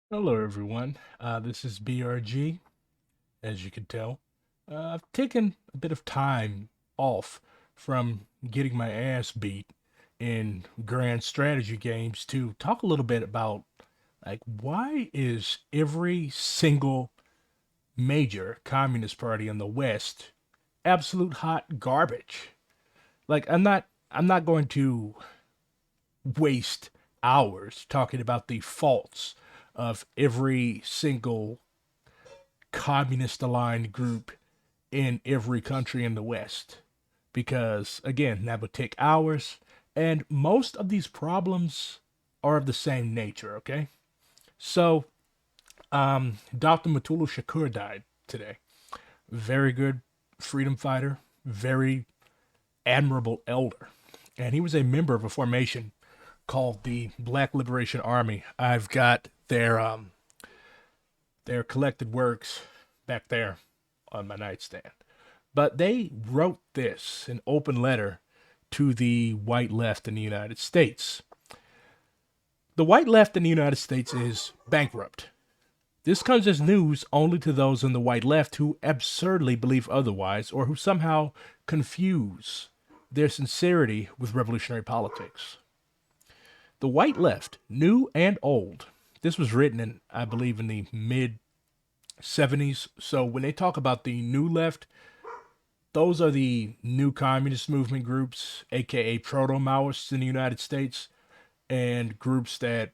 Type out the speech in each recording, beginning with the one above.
Hello, everyone. This is BRG, as you can tell. I've taken a bit of time off from getting my ass beat in grand strategy games to talk a little bit about why is every single major communist party in the West absolute hot garbage? I'm not going to waste hours talking about the faults of every single communist aligned group in every country in the West. Because, again, that would take hours, and most of these problems are of the same nature, okay? So, Dr. Matulu Shakur died today. Very good freedom fighter, very admirable elder. And he was a member of a formation called the Black Liberation Army. I've got their collected works back there on my nightstand. But they wrote this an open letter to the white left in the United States. The white left in the United States is bankrupt. This comes as news only to those in the white left who absurdly believe otherwise or who somehow confuse their sincerity with revolutionary politics. The white left, new and old, this was written in, I believe, in the mid 70s. So when they talk about the new left, those are the new communist movement groups, aka proto Maoists in the United States, and groups that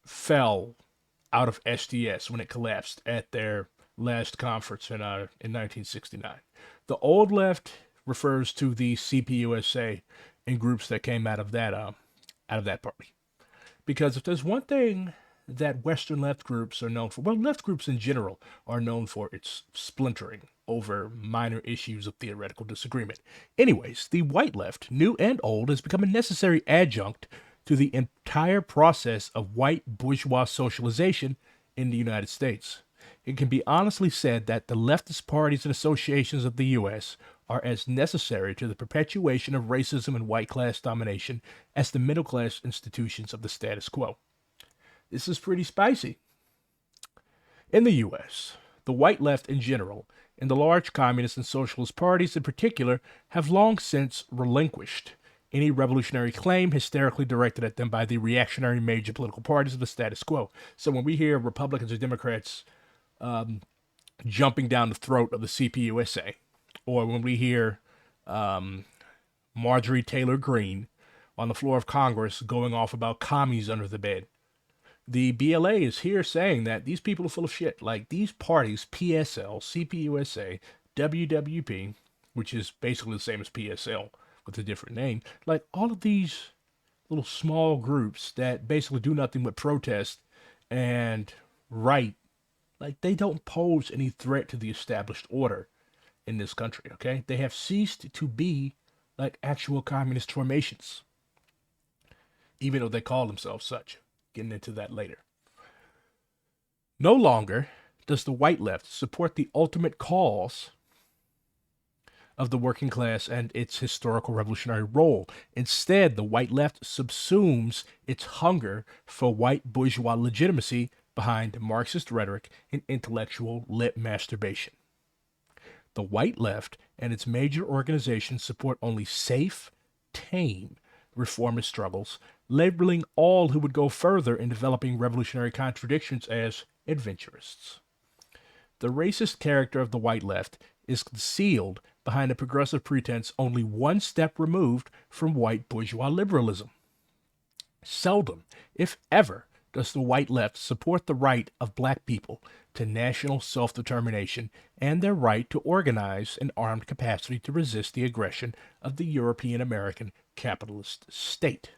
fell out of SDS when it collapsed at their last conference in 1969. The old left refers to the CPUSA and groups that came out of that party. Because if there's one thing that Western left groups are known for, well, left groups in general are known for its splintering over minor issues of theoretical disagreement. Anyways, the white left, new and old, has become a necessary adjunct to the entire process of white bourgeois socialization in the United States. It can be honestly said that the leftist parties and associations of the U.S. are as necessary to the perpetuation of racism and white class domination as the middle class institutions of the status quo. This is pretty spicy. In the US, the white left in general, and the large communist and socialist parties in particular, have long since relinquished any revolutionary claim hysterically directed at them by the reactionary major political parties of the status quo. So when we hear Republicans or Democrats jumping down the throat of the CPUSA, or when we hear Marjorie Taylor Greene on the floor of Congress going off about commies under the bed, the BLA is here saying that these people are full of shit. Like these parties, PSL, CPUSA, WWP, which is basically the same as PSL with a different name, like all of these little small groups that basically do nothing but protest and write, like they don't pose any threat to the established order in this country, okay? They have ceased to be like actual communist formations, even though they call themselves such. Getting into that later. No longer does the white left support the ultimate cause of the working class and its historical revolutionary role. Instead, the white left subsumes its hunger for white bourgeois legitimacy behind Marxist rhetoric and intellectual lip masturbation. The white left and its major organizations support only safe, tame reformist struggles, labeling all who would go further in developing revolutionary contradictions as adventurists. The racist character of the white left is concealed behind a progressive pretense only one step removed from white bourgeois liberalism. Seldom, if ever, does the white left support the right of black people to national self determination and their right to organize an armed capacity to resist the aggression of the European American capitalist state.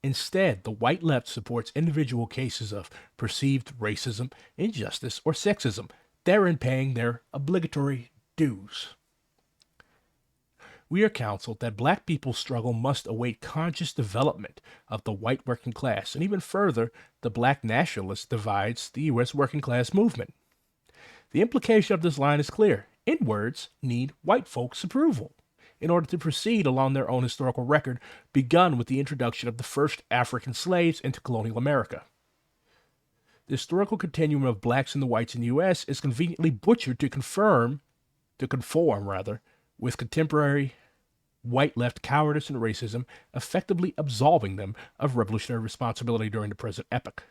Instead, the white left supports individual cases of perceived racism, injustice, or sexism, therein paying their obligatory dues. We are counseled that black people's struggle must await conscious development of the white working class, and even further, the black nationalist divides the U.S. working class movement. The implication of this line is clear. N-words need white folks' approval in order to proceed along their own historical record, begun with the introduction of the first African slaves into colonial America. The historical continuum of blacks and the whites in the U.S. is conveniently butchered to conform rather, with contemporary white left cowardice and racism, effectively absolving them of revolutionary responsibility during the present epoch.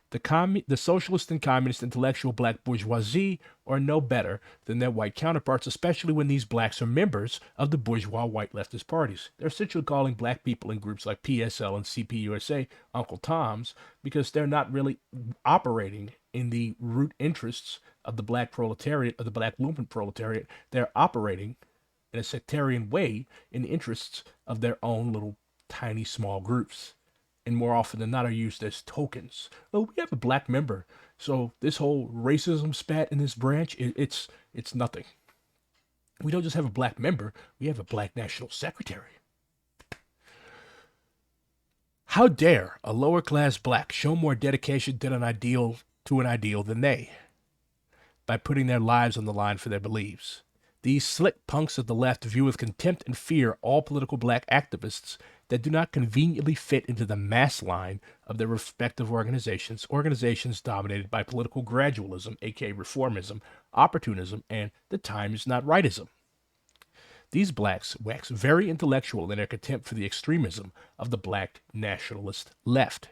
The socialist and communist intellectual black bourgeoisie are no better than their white counterparts, especially when these blacks are members of the bourgeois white leftist parties. They're essentially calling black people in groups like PSL and CPUSA Uncle Toms because they're not really operating in the root interests of the black proletariat, of the black lumpen proletariat. They're operating in a sectarian way in the interests of their own little tiny small groups, and more often than not are used as tokens. Oh, we have a black member, so this whole racism spat in this branch, it's nothing. We don't just have a black member, we have a black national secretary. How dare a lower class black show more dedication to an ideal than they, by putting their lives on the line for their beliefs? These slick punks of the left view with contempt and fear all political black activists that do not conveniently fit into the mass line of their respective organizations dominated by political gradualism, aka reformism, opportunism, and the time is not rightism. These blacks wax very intellectual in their contempt for the extremism of the black nationalist left.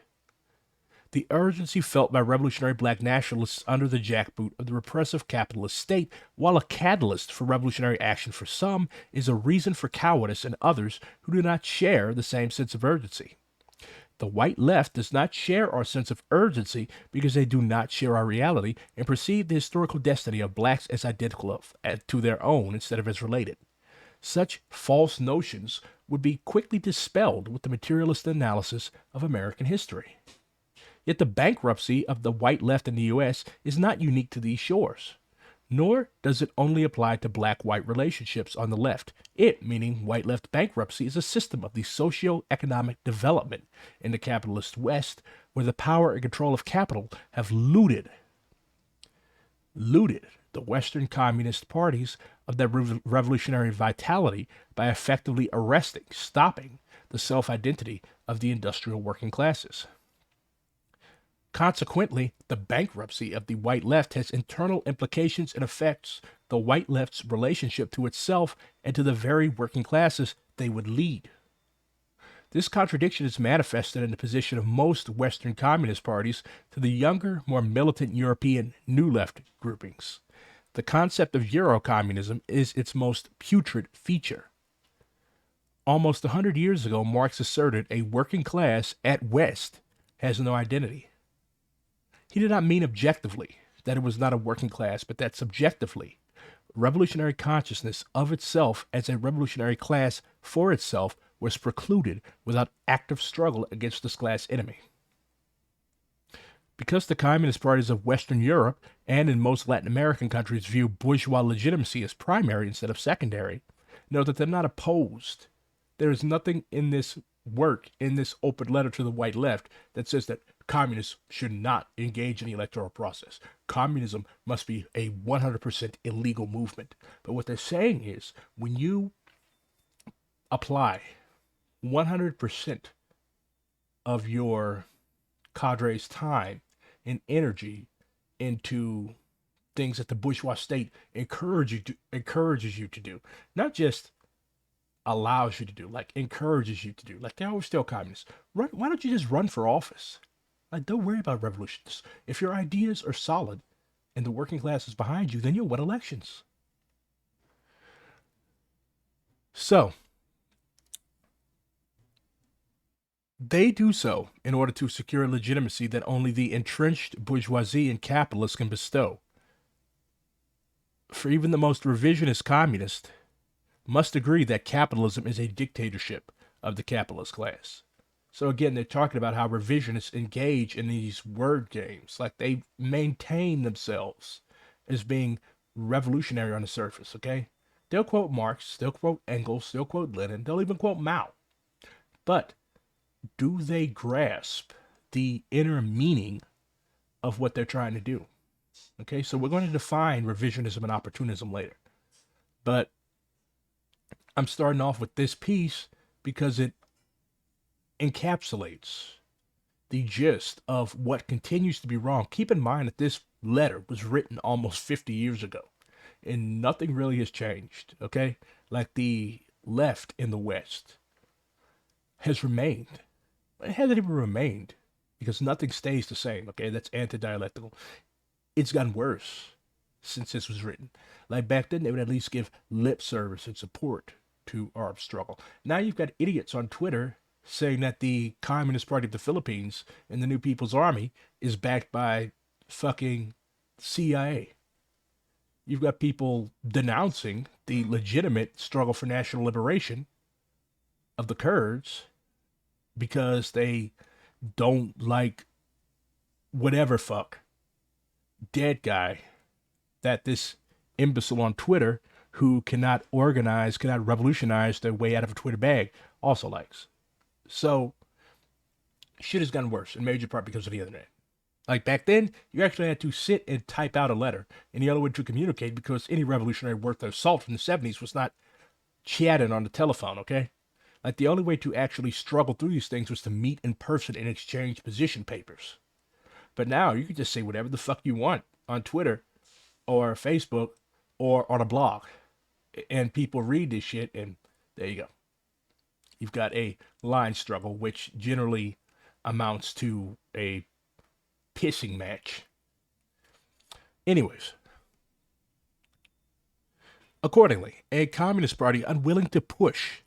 The urgency felt by revolutionary black nationalists under the jackboot of the repressive capitalist state, while a catalyst for revolutionary action for some, is a reason for cowardice in others who do not share the same sense of urgency. The white left does not share our sense of urgency because they do not share our reality and perceive the historical destiny of blacks as identical to their own instead of as related. Such false notions would be quickly dispelled with the materialist analysis of American history. Yet the bankruptcy of the white left in the U.S. is not unique to these shores, nor does it only apply to black-white relationships on the left. It, meaning white left bankruptcy, is a system of the socio-economic development in the capitalist West where the power and control of capital have looted the Western communist parties of their revolutionary vitality by effectively stopping the self-identity of the industrial working classes. Consequently, the bankruptcy of the white left has internal implications and affects the white left's relationship to itself and to the very working classes they would lead. This contradiction is manifested in the position of most Western communist parties to the younger, more militant European New Left groupings. The concept of Eurocommunism is its most putrid feature. Almost 100 years ago, Marx asserted a working class at West has no identity. He did not mean objectively that it was not a working class, but that subjectively, revolutionary consciousness of itself as a revolutionary class for itself was precluded without active struggle against this class enemy. Because the communist parties of Western Europe and in most Latin American countries view bourgeois legitimacy as primary instead of secondary, note that they're not opposed. There is nothing in this work, in this open letter to the white left, that says that communists should not engage in the electoral process. Communism must be a 100% illegal movement. But what they're saying is when you apply 100% of your cadre's time and energy into things that the bourgeois state encourages you to do, not just allows you to do, like encourages you to do. Like they always tell communists, why don't you just run for office? Like, don't worry about revolutions. If your ideas are solid and the working class is behind you, then you'll win elections. So, they do so in order to secure legitimacy that only the entrenched bourgeoisie and capitalists can bestow. For even the most revisionist communist must agree that capitalism is a dictatorship of the capitalist class. So again, they're talking about how revisionists engage in these word games. Like they maintain themselves as being revolutionary on the surface, okay? They'll quote Marx, they'll quote Engels, they'll quote Lenin, they'll even quote Mao. But do they grasp the inner meaning of what they're trying to do? Okay, so we're going to define revisionism and opportunism later. But I'm starting off with this piece because it encapsulates the gist of what continues to be wrong. Keep in mind that this letter was written almost 50 years ago, and nothing really has changed, okay? Like the left in the West has remained. It hasn't even remained because nothing stays the same, okay? That's anti-dialectical. It's gotten worse since this was written. Like back then, they would at least give lip service and support to armed struggle. Now you've got idiots on Twitter saying that the Communist Party of the Philippines and the New People's Army is backed by fucking CIA. You've got people denouncing the legitimate struggle for national liberation of the Kurds because they don't like whatever fuck dead guy that this imbecile on Twitter who cannot organize, cannot revolutionize their way out of a Twitter bag also likes. So shit has gotten worse in major part because of the internet. Like back then, you actually had to sit and type out a letter. And the other way to communicate, because any revolutionary worth their salt from the 70s was not chatting on the telephone, okay? Like the only way to actually struggle through these things was to meet in person and exchange position papers. But now you can just say whatever the fuck you want on Twitter or Facebook or on a blog. And people read this shit, and there you go. You've got a line struggle, which generally amounts to a pissing match. Anyways, accordingly, a Communist Party unwilling to push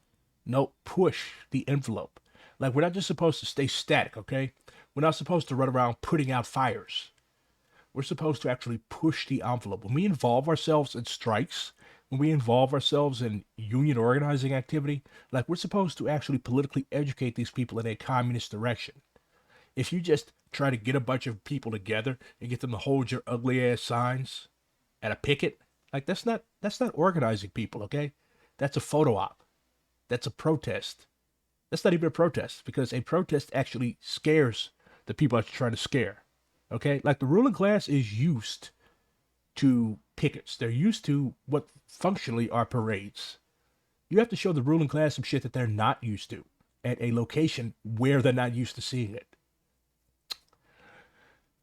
the envelope. Like, we're not just supposed to stay static, okay? We're not supposed to run around putting out fires. We're supposed to actually push the envelope. When we involve ourselves in strikes, when we involve ourselves in union organizing activity, like, we're supposed to actually politically educate these people in a communist direction. If you just try to get a bunch of people together and get them to hold your ugly ass signs at a picket, like, that's not organizing people, okay? That's a photo op. That's a protest. That's not even a protest, because a protest actually scares the people that you're trying to scare. Okay? Like, the ruling class is used to pickets. They're used to what functionally are parades. You have to show the ruling class some shit that they're not used to at a location where they're not used to seeing it.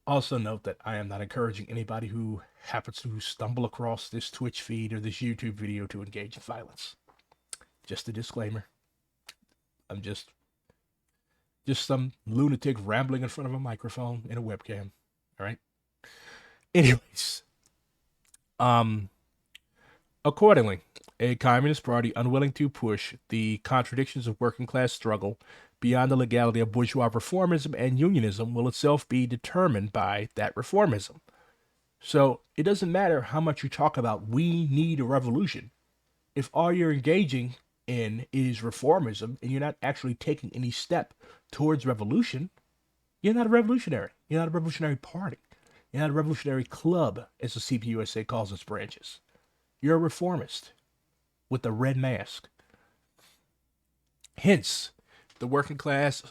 Also note that I am not encouraging anybody who happens to stumble across this Twitch feed or this YouTube video to engage in violence. Just a disclaimer. I'm just some lunatic rambling in front of a microphone and a webcam. All right. Anyways, accordingly, a Communist Party unwilling to push the contradictions of working class struggle beyond the legality of bourgeois reformism and unionism will itself be determined by that reformism. So it doesn't matter how much you talk about we need a revolution. If all you're engaging in is reformism and you're not actually taking any step towards revolution, you're not a revolutionary. You're not a revolutionary party. You're not a revolutionary club, as the CPUSA calls its branches. You're a reformist with a red mask. Hence, the working class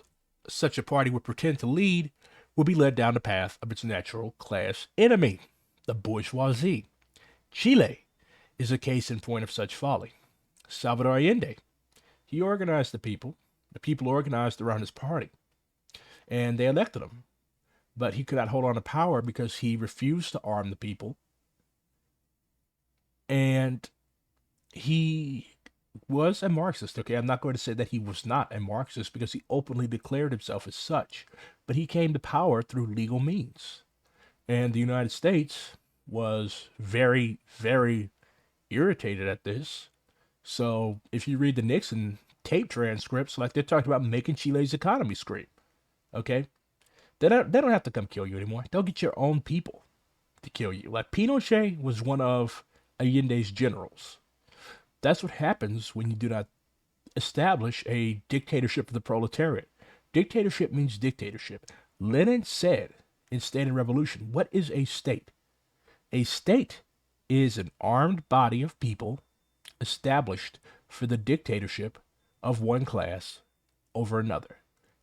such a party would pretend to lead will be led down the path of its natural class enemy, the bourgeoisie. Chile is a case in point of such folly. Salvador Allende, he organized the people organized around his party, and they elected him. But he could not hold on to power because he refused to arm the people, and he was a Marxist. Okay, I'm not going to say that he was not a Marxist because he openly declared himself as such, but he came to power through legal means. And the United States was very, very irritated at this. So if you read the Nixon tape transcripts, like, they're talking about making Chile's economy scream. Okay? They don't have to come kill you anymore. They'll get your own people to kill you. Like, Pinochet was one of Allende's generals. That's what happens when you do not establish a dictatorship of the proletariat. Dictatorship means dictatorship. Lenin said in State and Revolution, what is a state? A state is an armed body of people established for the dictatorship of one class over another.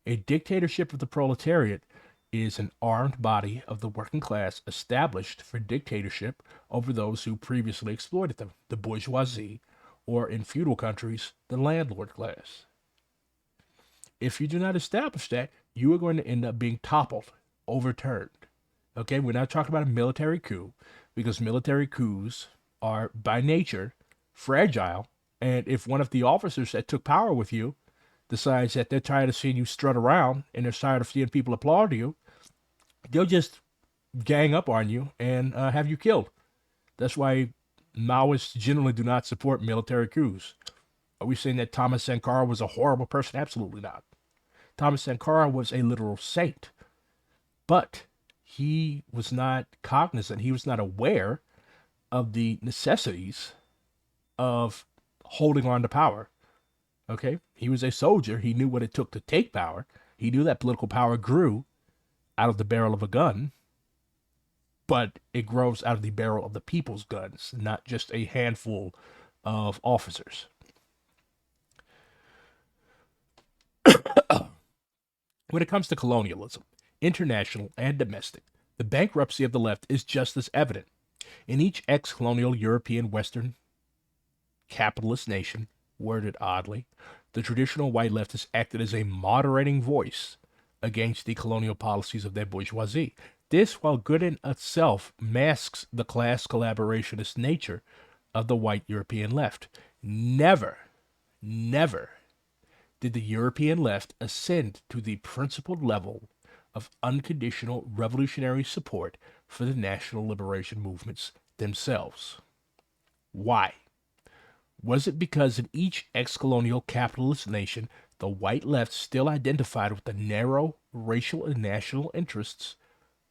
A dictatorship of the proletariat is an armed body of the working class established for dictatorship over those who previously exploited them, the bourgeoisie, or in feudal countries, the landlord class. if you do not establish that, you are going to end up being toppled, overturned. Okay, we're not talking about a military coup because military coups are by nature fragile. And if one of the officers that took power with you decides that they're tired of seeing you strut around and they're tired of seeing people applaud you, they'll just gang up on you and have you killed. That's why Maoists generally do not support military coups. Are we saying that Thomas Sankara was a horrible person? Absolutely not. Thomas Sankara was a literal saint, but he was not cognizant, he was not aware of the necessities of holding on to power. Okay? He was a soldier. He knew what it took to take power. He knew that political power grew out of the barrel of a gun, but it grows out of the barrel of the people's guns, not just a handful of officers. When it comes to colonialism, international and domestic, the bankruptcy of the left is just as evident. In each ex-colonial European Western capitalist nation, worded oddly, the traditional white left has acted as a moderating voice against the colonial policies of their bourgeoisie. This, while good in itself, masks the class collaborationist nature of the white European left. Never, never did the European left ascend to the principled level of unconditional revolutionary support for the national liberation movements themselves. Why? Was it because in each ex-colonial capitalist nation, the white left still identified with the narrow racial and national interests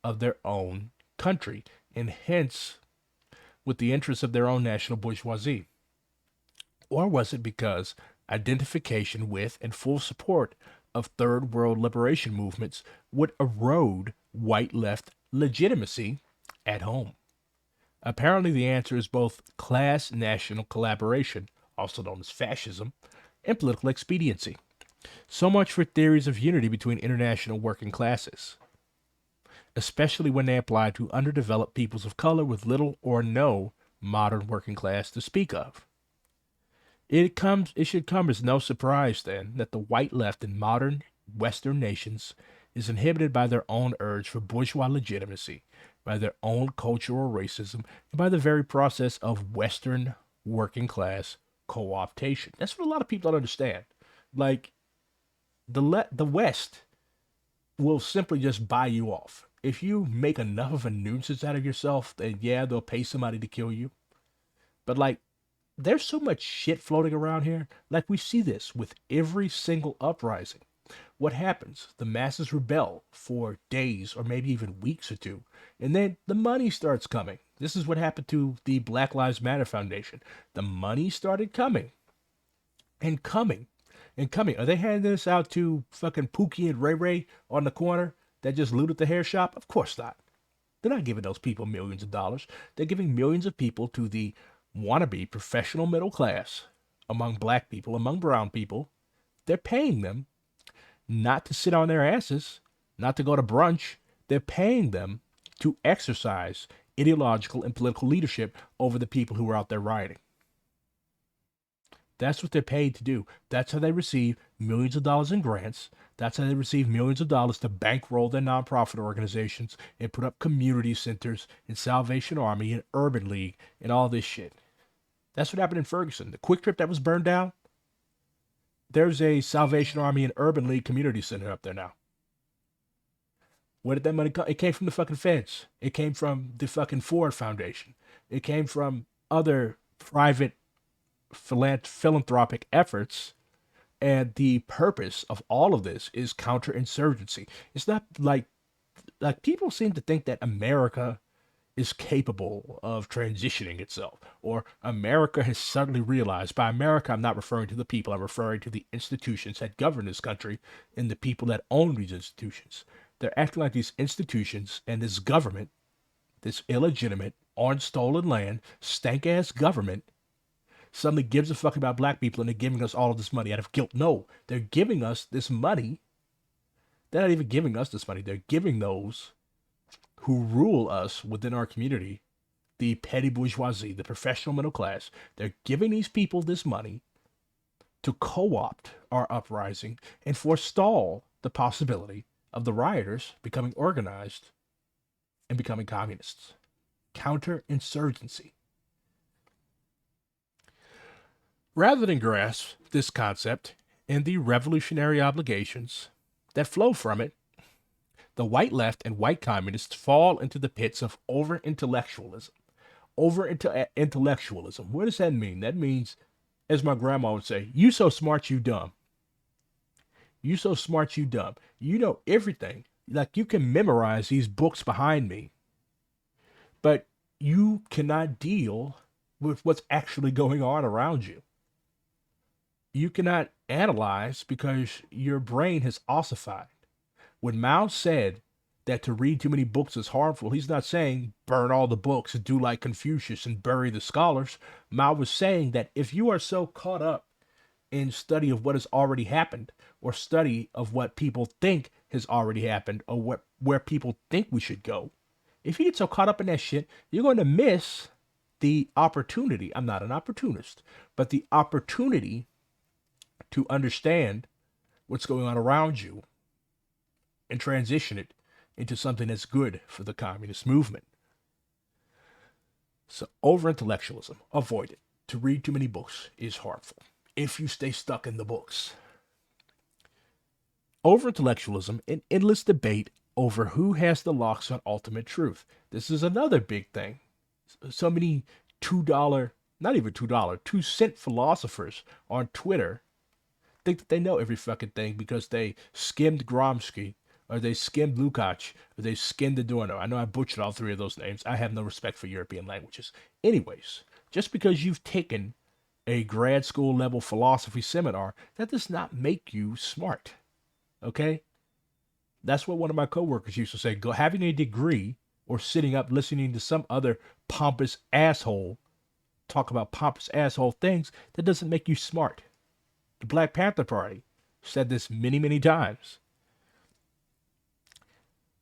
of their own country, and hence with the interests of their own national bourgeoisie? Or was it because identification with and full support of third world liberation movements would erode white left legitimacy at home? Apparently, the answer is both class national collaboration, also known as fascism, and political expediency. So much for theories of unity between international working classes, especially when they apply to underdeveloped peoples of color with little or no modern working class to speak of. It should come as no surprise, then, that the white left in modern Western nations is inhibited by their own urge for bourgeois legitimacy, by their own cultural racism, and by the very process of Western working class co-optation. That's what a lot of people don't understand. Like, the West will simply just buy you off. If you make enough of a nuisance out of yourself, then yeah, they'll pay somebody to kill you. But like, there's so much shit floating around here. Like, we see this with every single uprising. What happens? The masses rebel for days or maybe even weeks or two, and then the money starts coming. This is what happened to the Black Lives Matter Foundation. The money started coming and coming and coming. Are they handing this out to fucking Pookie and Ray Ray on the corner that just looted the hair shop? Of course not. They're not giving those people millions of dollars. They're giving millions of people to the wannabe professional middle class, among black people, among brown people. They're paying them not to sit on their asses, not to go to brunch. They're paying them to exercise ideological and political leadership over the people who are out there rioting. That's what they're paid to do. That's how they receive millions of dollars in grants. That's how they receive millions of dollars to bankroll their nonprofit organizations and put up community centers and Salvation Army and Urban League and all this shit. That's what happened in Ferguson. The Quick Trip that was burned down, there's a Salvation Army and Urban League community center up there now. Where did that money come? It came from the fucking feds. It came from the fucking Ford Foundation. It came from other private philanthropic efforts. And the purpose of all of this is counterinsurgency. It's not like people seem to think that America is capable of transitioning itself, or America has suddenly realized. By America, I'm not referring to the people, I'm referring to the institutions that govern this country and the people that own these institutions. They're acting like these institutions and this government, this illegitimate, on stolen land, stank ass government, suddenly gives a fuck about black people and they're giving us all of this money out of guilt. No, they're giving us this money. They're not even giving us this money. They're giving those who rule us within our community, the petty bourgeoisie, the professional middle class. They're giving these people this money to co-opt our uprising and forestall the possibility of the rioters becoming organized and becoming communists. Counterinsurgency. Rather than grasp this concept and the revolutionary obligations that flow from it, the white left and white communists fall into the pits of over intellectualism. Over intellectualism. What does that mean? That means, as my grandma would say, you so smart, you dumb. You so smart, you dumb. You know everything. Like you can memorize these books behind me, but you cannot deal with what's actually going on around you. You cannot analyze because your brain has ossified. When Mao said that to read too many books is harmful, he's not saying burn all the books and do like Confucius and bury the scholars. Mao was saying that if you are so caught up in study of what has already happened or study of what people think has already happened or where people think we should go, if you get so caught up in that shit, you're going to miss the opportunity. I'm not an opportunist, but the opportunity to understand what's going on around you and transition it into something that's good for the communist movement. So, over intellectualism, avoid it. To read too many books is harmful if you stay stuck in the books. Over intellectualism, an endless debate over who has the locks on ultimate truth. This is another big thing. So many $2, not even $2, 2-cent philosophers on Twitter think that they know every fucking thing because they skimmed Gromsky or they skimmed Lukács or they skimmed Adorno. I know I butchered all three of those names. I have no respect for European languages. Anyways, just because you've taken a grad school level philosophy seminar, that does not make you smart. Okay? That's what one of my coworkers used to say. Go having a degree or sitting up listening to some other pompous asshole talk about pompous asshole things, that doesn't make you smart. The Black Panther Party said this many, many times.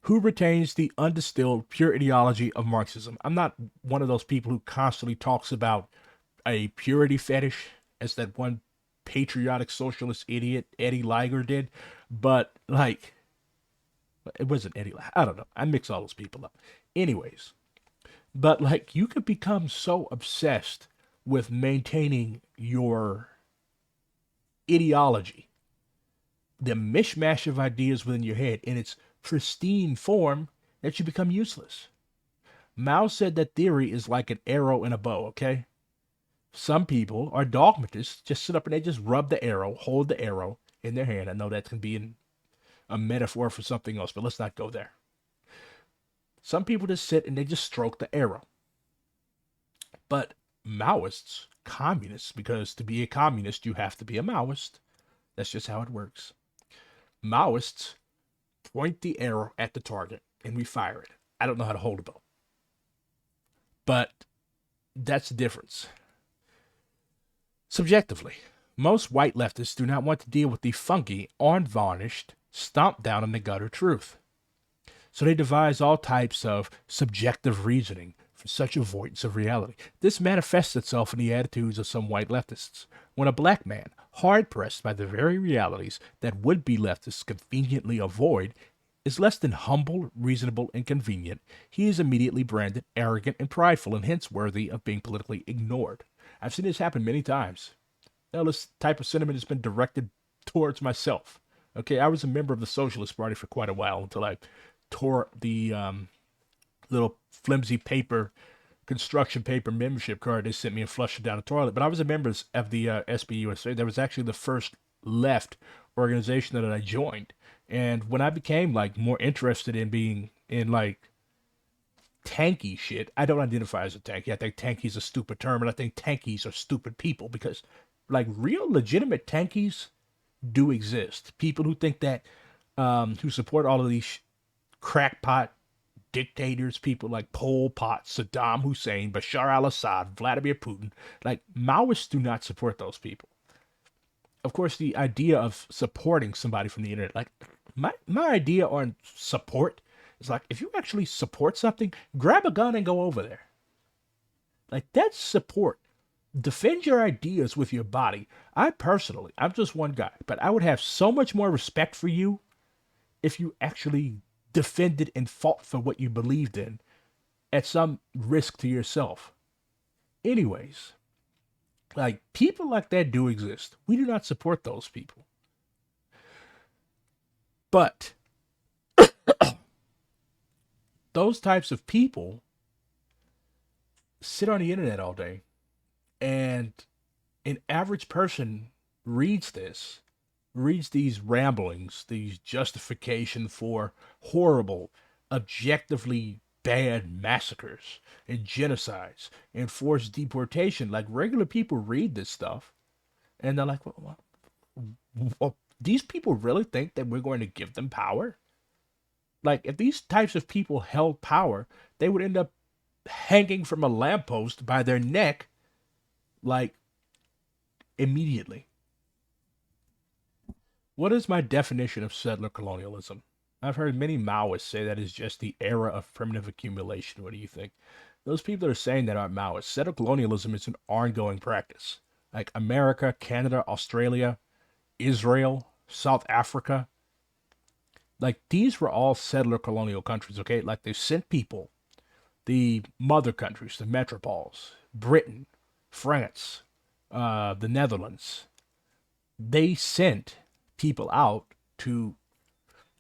Who retains the undistilled pure ideology of Marxism? I'm not one of those people who constantly talks about a purity fetish, as that one patriotic socialist idiot Eddie Liger did, but like, it wasn't Eddie. I don't know. I mix all those people up. Anyways, but like, you could become so obsessed with maintaining your ideology, the mishmash of ideas within your head in its pristine form, that you become useless. Mao said that theory is like an arrow and a bow, okay? Some people are dogmatists, just sit up and they just rub the arrow, hold the arrow in their hand. I know that can be a metaphor for something else, but let's not go there. Some people just sit and they just stroke the arrow. But Maoists, communists, because to be a communist, you have to be a Maoist. That's just how it works. Maoists point the arrow at the target and we fire it. I don't know how to hold a bow. But that's the difference. Subjectively, most white leftists do not want to deal with the funky, unvarnished, stomp down in the gutter truth. So they devise all types of subjective reasoning for such avoidance of reality. This manifests itself in the attitudes of some white leftists. When a black man, hard-pressed by the very realities that would-be leftists conveniently avoid, is less than humble, reasonable, and convenient, he is immediately branded arrogant and prideful, and hence worthy of being politically ignored. I've seen this happen many times. Now, this type of sentiment has been directed towards myself. Okay, I was a member of the Socialist Party for quite a while until I tore the little flimsy paper, construction paper membership card they sent me and flushed it down the toilet. But I was a member of the SBUSA. That was actually the first left organization that I joined. And when I became like more interested in being in like tanky shit, I don't identify as a tanky. I think tanky is a stupid term, and I think tankies are stupid people because like real legitimate tankies do exist. People who think that, who support all of these crackpot dictators, people like Pol Pot, Saddam Hussein, Bashar al-Assad, Vladimir Putin. Like, Maoists do not support those people. Of course, the idea of supporting somebody from the internet, like, my idea on support is like, if you actually support something, grab a gun and go over there. Like, that's support. defend your ideas with your body. I personally, I'm just one guy, but I would have so much more respect for you if you actually defended and fought for what you believed in at some risk to yourself. Anyways, like people like that do exist. We do not support those people. But those types of people sit on the internet all day, and an average person reads this, reads these ramblings, these justification for horrible, objectively bad massacres and genocides and forced deportation. Like regular people read this stuff and they're like, well, these people really think that we're going to give them power? Like, if these types of people held power, they would end up hanging from a lamppost by their neck, like, immediately. What is my definition of settler colonialism? I've heard many Maoists say that is just the era of primitive accumulation. What do you think? Those people that are saying that aren't Maoists. Settler colonialism is an ongoing practice. Like America, Canada, Australia, Israel, South Africa. Like these were all settler colonial countries, okay? Like they sent people, the mother countries, the metropoles, Britain, France, the Netherlands. They sent people out to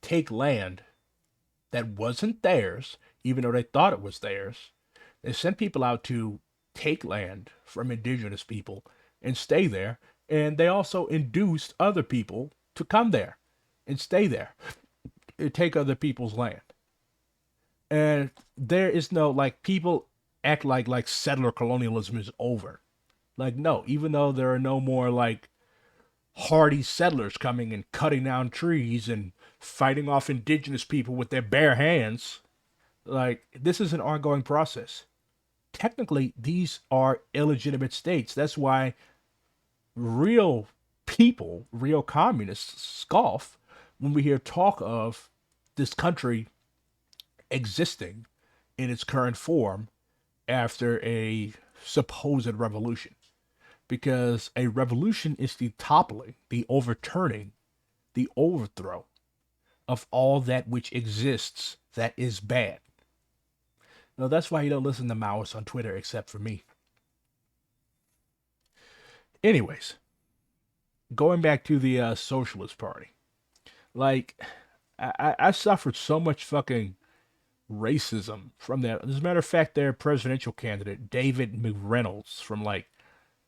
take land that wasn't theirs, even though they thought it was theirs. They sent people out to take land from indigenous people and stay there. And they also induced other people to come there and stay there and take other people's land. And there is no like people act like settler colonialism is over. Like no, even though there are no more like hardy settlers coming and cutting down trees and fighting off indigenous people with their bare hands. Like, this is an ongoing process. Technically, these are illegitimate states. That's why real people, real communists, scoff when we hear talk of this country existing in its current form after a supposed revolution. Because a revolution is the toppling, the overturning, the overthrow of all that which exists that is bad. Now, that's why you don't listen to Maoists on Twitter except for me. Anyways, going back to the Socialist Party. Like, I suffered so much fucking racism from that. As a matter of fact, their presidential candidate, David McReynolds, from like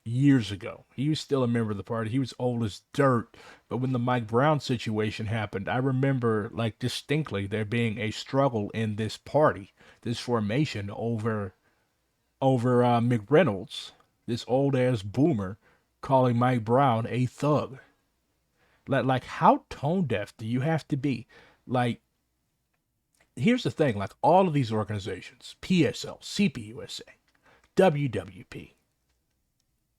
years ago. He was still a member of the party. He was old as dirt. But when the Mike Brown situation happened, I remember like distinctly there being a struggle in this party, this formation over McReynolds, this old ass boomer, calling Mike Brown a thug. Like how tone deaf do you have to be? Like here's the thing, like all of these organizations, PSL, CPUSA, WWP,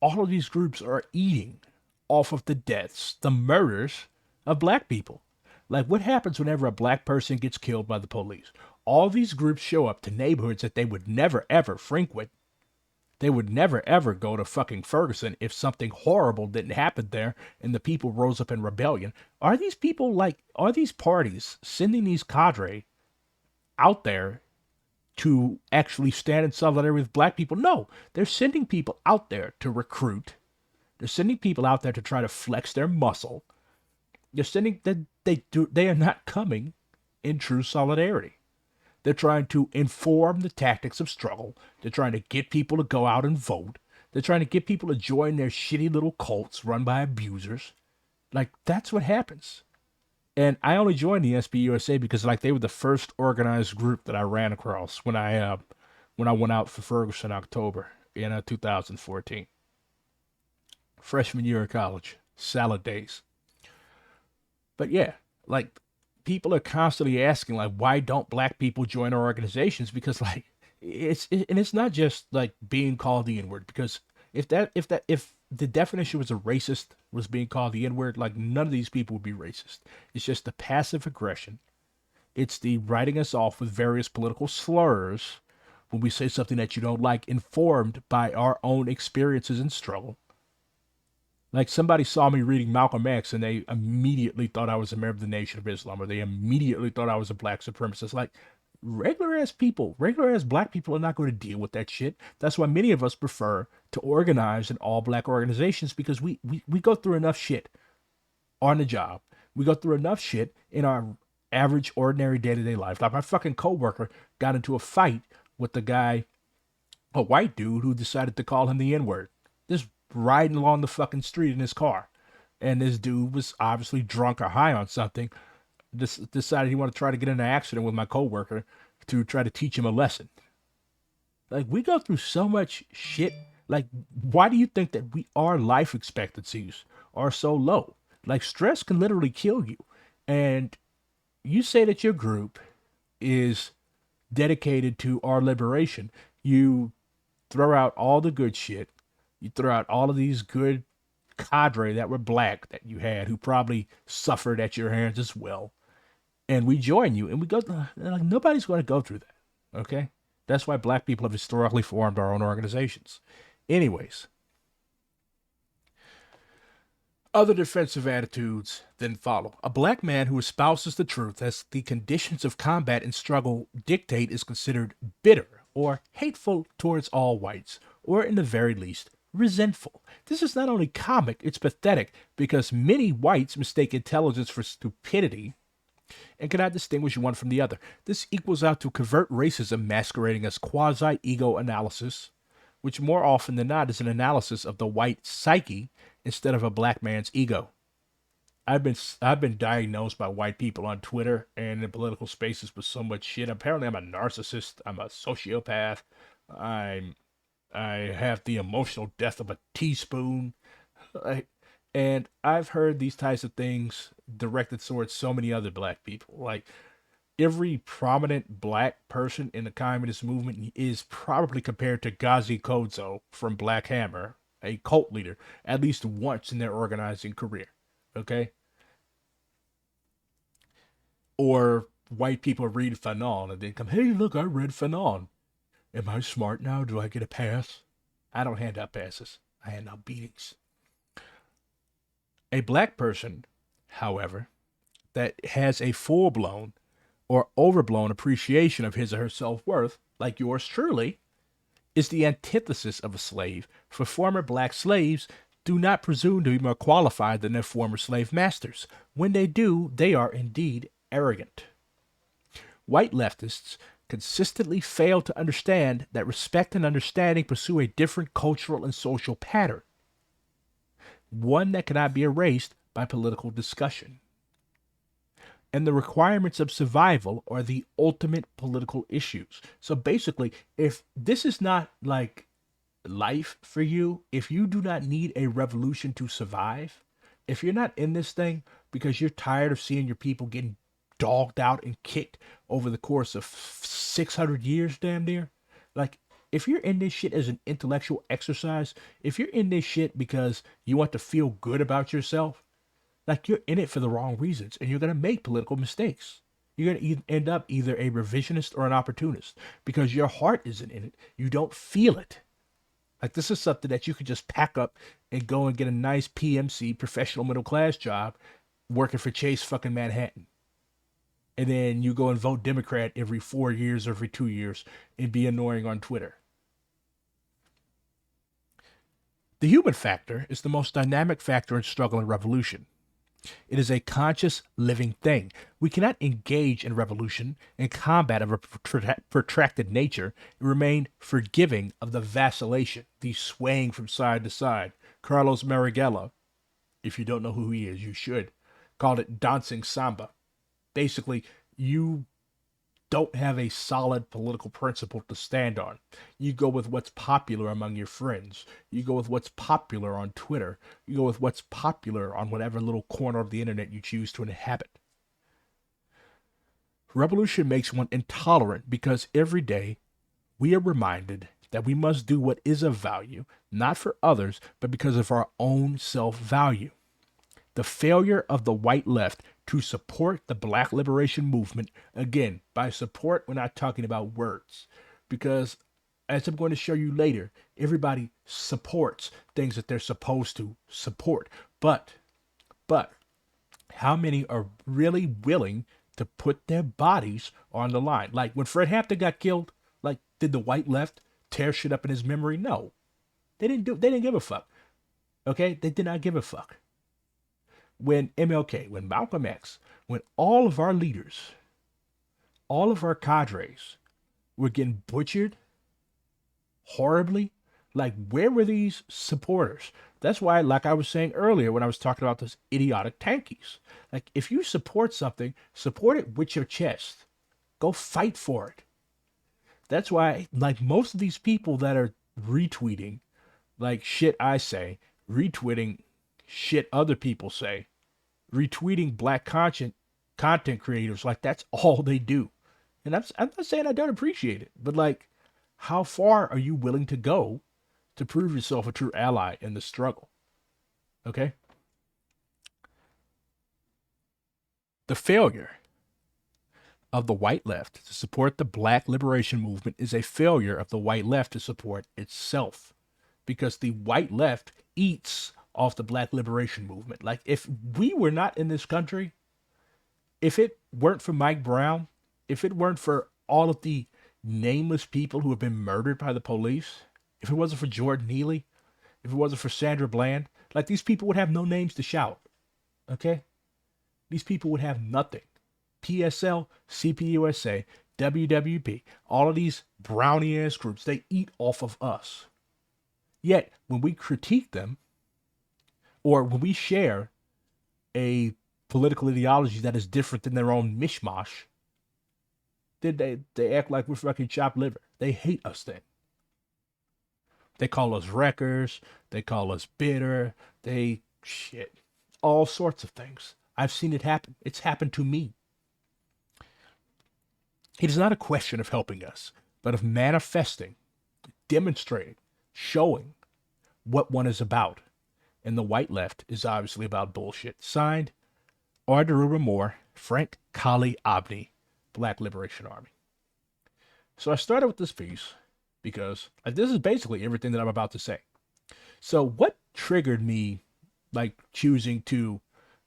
all of these groups are eating off of the deaths, the murders of black people. Like, what happens whenever a black person gets killed by the police? All these groups show up to neighborhoods that they would never ever frequent. They would never ever go to fucking Ferguson if something horrible didn't happen there and the people rose up in rebellion. Are these people like, are these parties sending these cadre out there to actually stand in solidarity with black people? No, they're sending people out there to recruit. They're sending people out there to try to flex their muscle. They're sending that they are not coming in true solidarity. They're trying to inform the tactics of struggle. They're trying to get people to go out and vote. They're trying to get people to join their shitty little cults run by abusers. Like that's what happens. And I only joined the SPUSA because like they were the first organized group that I ran across when I went out for Ferguson in October in 2014. Freshman year of college, salad days. But yeah, like people are constantly asking like why don't black people join our organizations? Because like and it's not just like being called the N-word, because if the definition was a racist was being called the N-word, like none of these people would be racist. It's just the passive aggression. It's the writing us off with various political slurs when we say something that you don't like, informed by our own experiences and struggle. Like somebody saw me reading Malcolm X and they immediately thought I was a member of the Nation of Islam, or they immediately thought I was a black supremacist. Like regular ass people, regular ass black people are not going to deal with that shit. That's why many of us prefer to organize in all black organizations, because we go through enough shit on the job. We go through enough shit in our average, ordinary day to day life. Like my fucking coworker got into a fight with the guy, a white dude, who decided to call him the N word. Just riding along the fucking street in his car. And this dude was obviously drunk or high on something. Decided he wanted to try to get in an accident with my coworker to try to teach him a lesson. Like, we go through so much shit. Like, why do you think that our life expectancies are so low? Like, stress can literally kill you. And you say that your group is dedicated to our liberation. You throw out all the good shit. You throw out all of these good cadre that were black that you had, who probably suffered at your hands as well. And we join you, and we go, like, nobody's going to go through that. Okay? That's why black people have historically formed our own organizations. Anyways, other defensive attitudes then follow. A black man who espouses the truth as the conditions of combat and struggle dictate is considered bitter or hateful towards all whites, or in the very least, resentful. This is not only comic, it's pathetic, because many whites mistake intelligence for stupidity and cannot distinguish one from the other. This equals out to covert racism masquerading as quasi-ego analysis, which more often than not is an analysis of the white psyche instead of a black man's ego. I've been diagnosed by white people on Twitter and in political spaces with so much shit. Apparently, I'm a narcissist. I'm a sociopath. I have the emotional depth of a teaspoon. And I've heard these types of things directed towards so many other black people. Like, every prominent black person in the communist movement is probably compared to Ghazi Kodzo from Black Hammer, a cult leader, at least once in their organizing career. Okay? Or white people read Fanon and then come, hey, look, I read Fanon. Am I smart now? Do I get a pass? I don't hand out passes. I hand out beatings. A black person, however, that has a full-blown or overblown appreciation of his or her self-worth, like yours truly, is the antithesis of a slave, for former black slaves do not presume to be more qualified than their former slave masters. When they do, they are indeed arrogant. White leftists consistently fail to understand that respect and understanding pursue a different cultural and social pattern, one that cannot be erased by political discussion. And the requirements of survival are the ultimate political issues. So basically, if this is not like life for you, if you do not need a revolution to survive, if you're not in this thing because you're tired of seeing your people getting dogged out and kicked over the course of 600 years, damn near, like, if you're in this shit as an intellectual exercise, if you're in this shit because you want to feel good about yourself, like, you're in it for the wrong reasons, and you're going to make political mistakes. You're going to end up either a revisionist or an opportunist, because your heart isn't in it. You don't feel it. Like, this is something that you could just pack up and go and get a nice PMC, professional middle class job, working for Chase fucking Manhattan. And then you go and vote Democrat every 4 years or every 2 years and be annoying on Twitter. The human factor is the most dynamic factor in struggle and revolution. It is a conscious, living thing. We cannot engage in revolution and combat of a protracted nature and remain forgiving of the vacillation, the swaying from side to side. Carlos Marighella, if you don't know who he is, you should, called it dancing samba. Basically, you don't have a solid political principle to stand on. You go with what's popular among your friends. You go with what's popular on Twitter. You go with what's popular on whatever little corner of the internet you choose to inhabit. Revolution makes one intolerant because every day we are reminded that we must do what is of value, not for others, but because of our own self-value. The failure of the white left to support the black liberation movement, again, by support, we're not talking about words, because, as I'm going to show you later, everybody supports things that they're supposed to support. But how many are really willing to put their bodies on the line? Like when Fred Hampton got killed, like did the white left tear shit up in his memory? No, they didn't give a fuck. Okay, they did not give a fuck. When MLK, when Malcolm X, when all of our leaders, all of our cadres were getting butchered horribly, like where were these supporters? That's why, like I was saying earlier when I was talking about those idiotic tankies, like if you support something, support it with your chest. Go fight for it. That's why, like most of these people that are retweeting, like shit I say, retweeting shit other people say, retweeting black content creators, like that's all they do. And I'm not saying I don't appreciate it, but like, how far are you willing to go to prove yourself a true ally in the struggle? Okay? The failure of the white left to support the black liberation movement is a failure of the white left to support itself. Because the white left eats off the black liberation movement. Like, if we were not in this country, if it weren't for Mike Brown, if it weren't for all of the nameless people who have been murdered by the police, if it wasn't for Jordan Neely, if it wasn't for Sandra Bland, like these people would have no names to shout. Okay? These people would have nothing. PSL, CPUSA, WWP, all of these brownie ass groups, they eat off of us. Yet, when we critique them, or when we share a political ideology that is different than their own mishmash, then they act like we're fucking chopped liver. They hate us then. They call us wreckers. They call us bitter. They shit. All sorts of things. I've seen it happen. It's happened to me. It is not a question of helping us, but of manifesting, demonstrating, showing what one is about. And the white left is obviously about bullshit. Signed, Ardaruba Moore, Frank Kali Abni, Black Liberation Army. So I started with this piece because this is basically everything that I'm about to say. So what triggered me, like, choosing to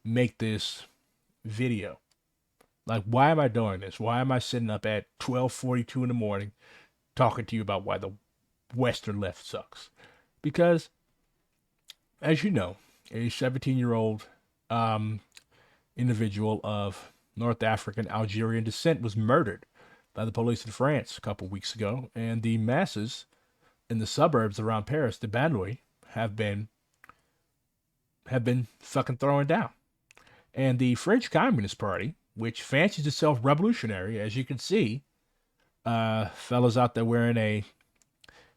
make this video? Like, why am I doing this? Why am I sitting up at 12:42 in the morning talking to you about why the Western left sucks? Because, as you know, a 17-year-old individual of North African Algerian descent was murdered by the police in France a couple weeks ago, and the masses in the suburbs around Paris, the Banlieue, have been fucking throwing down. And the French Communist Party, which fancies itself revolutionary, as you can see, fellas out there wearing a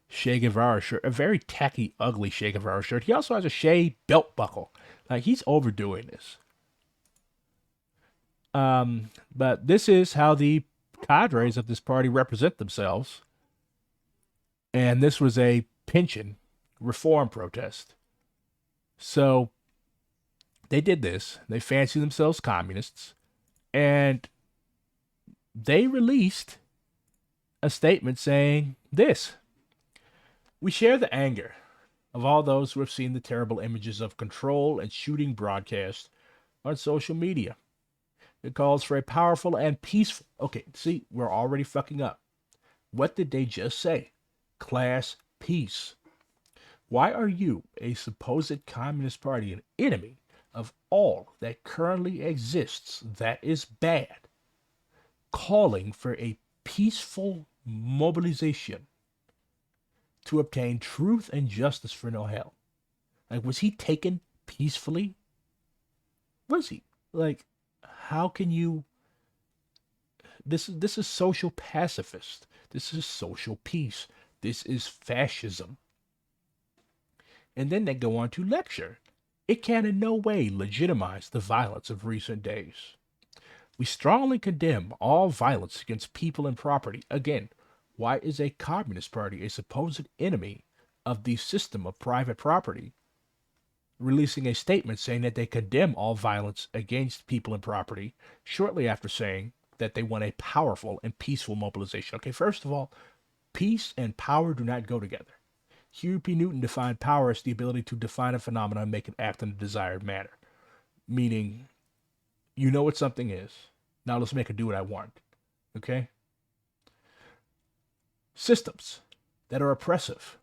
Che Guevara shirt, a very tacky, ugly Che Guevara shirt. He also has a Che belt buckle. Like, he's overdoing this. But this is how the cadres of this party represent themselves. And this was a pension reform protest. So they did this. They fancy themselves communists. And they released a statement saying this: "We share the anger of all those who have seen the terrible images of control and shooting broadcast on social media. It calls for a powerful and peaceful..." Okay, see, we're already fucking up. What did they just say? Class peace. Why are you, a supposed Communist Party, an enemy of all that currently exists that is bad, calling for a peaceful mobilization to obtain truth and justice for no hell? Like, was he taken peacefully? Was he? Like, how can you... This is social pacifist. This is social peace. This is fascism. And then they go on to lecture. It can in no way legitimize the violence of recent days. We strongly condemn all violence against people and property. Again, why is a Communist Party a supposed enemy of the system of private property, releasing a statement saying that they condemn all violence against people and property, shortly after saying that they want a powerful and peaceful mobilization? Okay, first of all, Peace and power do not go together. Hugh P. Newton defined power as the ability to define a phenomenon and make it act in a desired manner. Meaning, you know what something is. Now let's make it do what I want. Okay? Systems that are oppressive,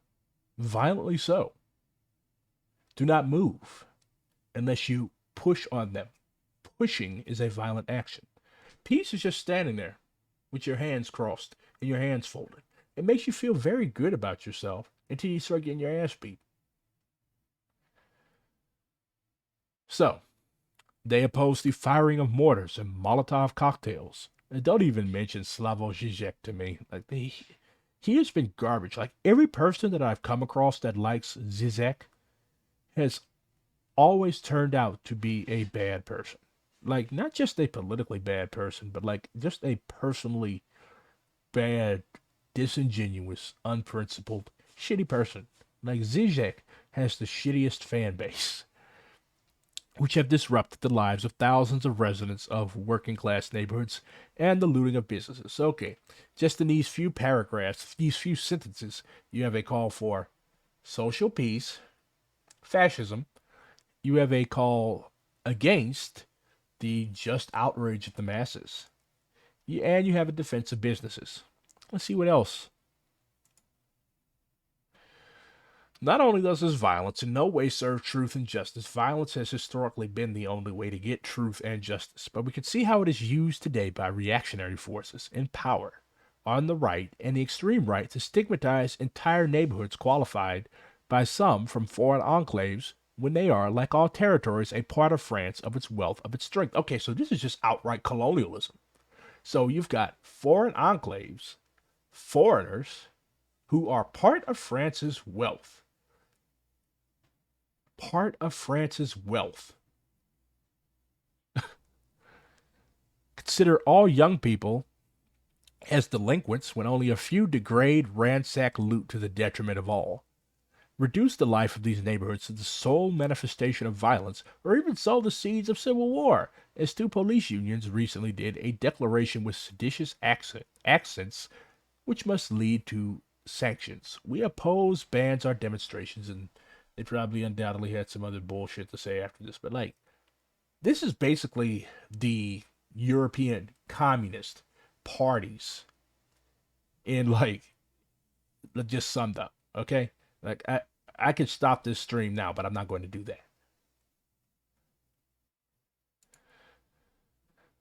violently so, do not move unless you push on them. Pushing is a violent action. Peace is just standing there with your hands crossed and your hands folded. It makes you feel very good about yourself until you start getting your ass beat. So, they oppose the firing of mortars and Molotov cocktails. And don't even mention Slavoj Žižek to me. Like he has been garbage. Like every person that I've come across that likes Zizek has always turned out to be a bad person. Like not just a politically bad person, but like just a personally bad, disingenuous, unprincipled, shitty person. Like Zizek has the shittiest fan base, which have disrupted the lives of thousands of residents of working class neighborhoods and the looting of businesses. Okay, just in these few paragraphs, these few sentences, you have a call for social peace, fascism, you have a call against the just outrage of the masses, and you have a defense of businesses. Let's see what else. Not only does this violence in no way serve truth and justice, violence has historically been the only way to get truth and justice, but we can see how it is used today by reactionary forces in power on the right and the extreme right to stigmatize entire neighborhoods qualified by some from foreign enclaves when they are, like all territories, a part of France, of its wealth, of its strength. Okay, so this is just outright colonialism. So you've got foreign enclaves, foreigners who are part of France's wealth. Part of France's wealth. Consider all young people as delinquents when only a few degrade, ransack, loot to the detriment of all. Reduce the life of these neighborhoods to the sole manifestation of violence, or even sow the seeds of civil war, as two police unions recently did a declaration with seditious accents, which must lead to sanctions. We oppose bans or demonstrations, and they probably undoubtedly had some other bullshit to say after this, but like, this is basically the European communist parties in like just summed up. Okay, like I could stop this stream now, but I'm not going to do that.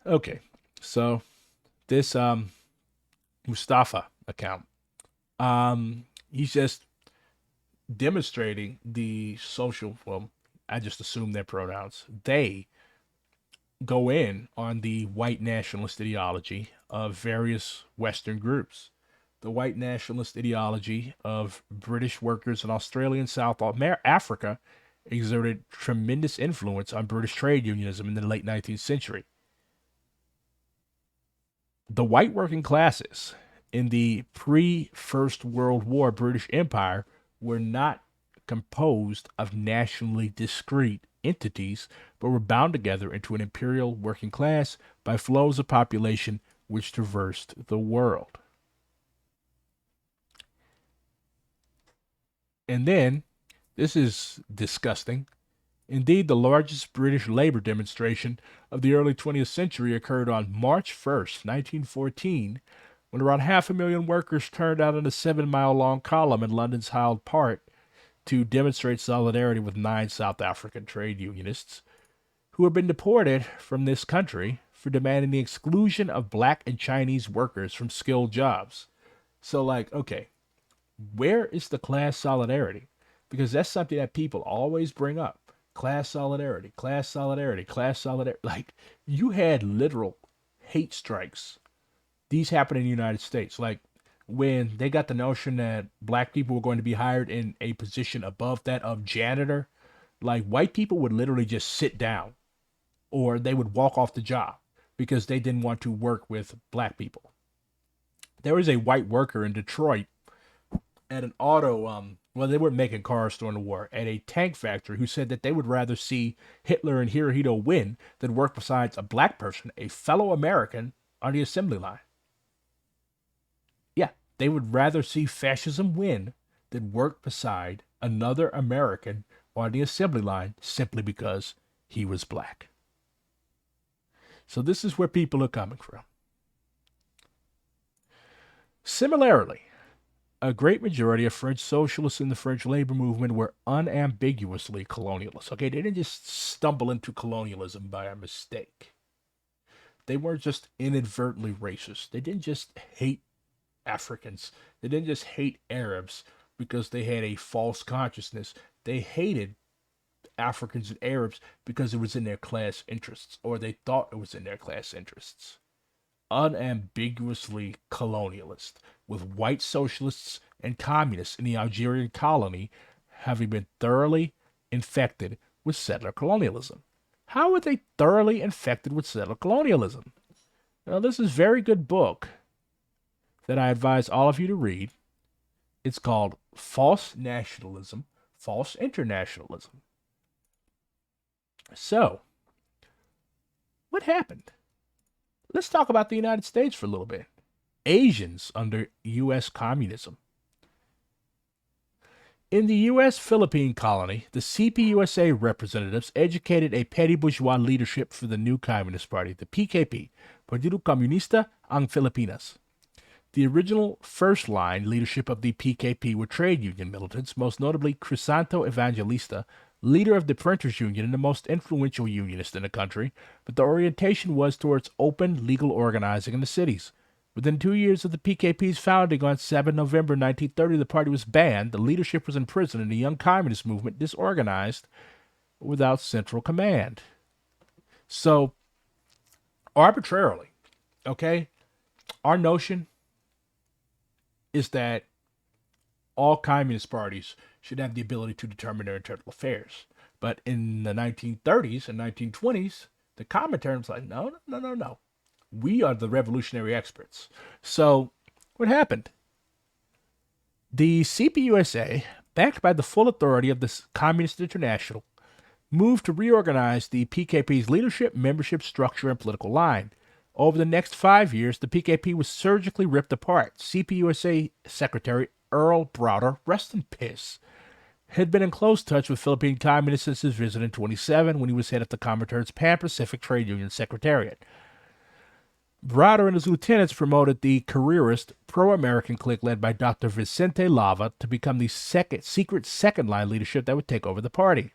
Okay, so this Mustafa account, he's just demonstrating the social, well, I just assume their pronouns. They go in on the white nationalist ideology of various Western groups. The white nationalist ideology of British workers in Australia and South Africa exerted tremendous influence on British trade unionism in the late 19th century. The white working classes in the pre First World War British Empire were not composed of nationally discrete entities, but were bound together into an imperial working class by flows of population which traversed the world. And then, this is disgusting. Indeed, the largest British labor demonstration of the early 20th century occurred on March 1st, 1914, when around 500,000 workers turned out in a 7-mile long column in London's Hyde Park to demonstrate solidarity with 9 South African trade unionists who had been deported from this country for demanding the exclusion of black and Chinese workers from skilled jobs. So, like, okay, where is the class solidarity? Because that's something that people always bring up. Class solidarity, class solidarity, class solidarity. Like, you had literal hate strikes. These happen in the United States. Like, when they got the notion that black people were going to be hired in a position above that of janitor, like, white people would literally just sit down or they would walk off the job because they didn't want to work with black people. There was a white worker in Detroit at an well, they weren't making cars during the war, at a tank factory, who said that they would rather see Hitler and Hirohito win than work beside a black person, a fellow American, on the assembly line. Yeah, They would rather see fascism win than work beside another American on the assembly line simply because he was black. So this is where people are coming from. Similarly, a great majority of French socialists in the French labor movement were unambiguously colonialists. Okay, they didn't just stumble into colonialism by a mistake. They weren't just inadvertently racist. They didn't just hate Africans. They didn't just hate Arabs because they had a false consciousness. They hated Africans and Arabs because it was in their class interests, or they thought it was in their class interests. Unambiguously colonialist, with white socialists and communists in the Algerian colony having been thoroughly infected with settler colonialism. How were they thoroughly infected with settler colonialism? Now, this is a very good book that I advise all of you to read. It's called False Nationalism, False Internationalism. So, what happened? Let's talk about the United States for a little bit. Asians under U.S. communism. In the U.S. Philippine colony, the CPUSA representatives educated a petty bourgeois leadership for the new Communist Party, the PKP, Partido Comunista ang Filipinas. The original first line leadership of the PKP were trade union militants, most notably Crisanto Evangelista, leader of the Printers Union and the most influential unionist in the country, but the orientation was towards open legal organizing in the cities. Within 2 years of the PKP's founding on 7 November 1930, the party was banned, the leadership was imprisoned, and the young communist movement disorganized without central command. So, arbitrarily, okay, our notion is that all communist parties should have the ability to determine their internal affairs. But in the 1930s and 1920s, the Comintern was like, no, no, no, no. We are the revolutionary experts. So what happened? The CPUSA, backed by the full authority of the Communist International, moved to reorganize the PKP's leadership, membership structure, and political line. Over the next 5 years, the PKP was surgically ripped apart. CPUSA Secretary Earl Browder, rest in peace, had been in close touch with Philippine communists since his visit in 27 when he was head of the Comintern's Pan-Pacific Trade Union Secretariat. Browder and his lieutenants promoted the careerist, pro-American clique led by Dr. Vicente Lava to become the secret second-line leadership that would take over the party.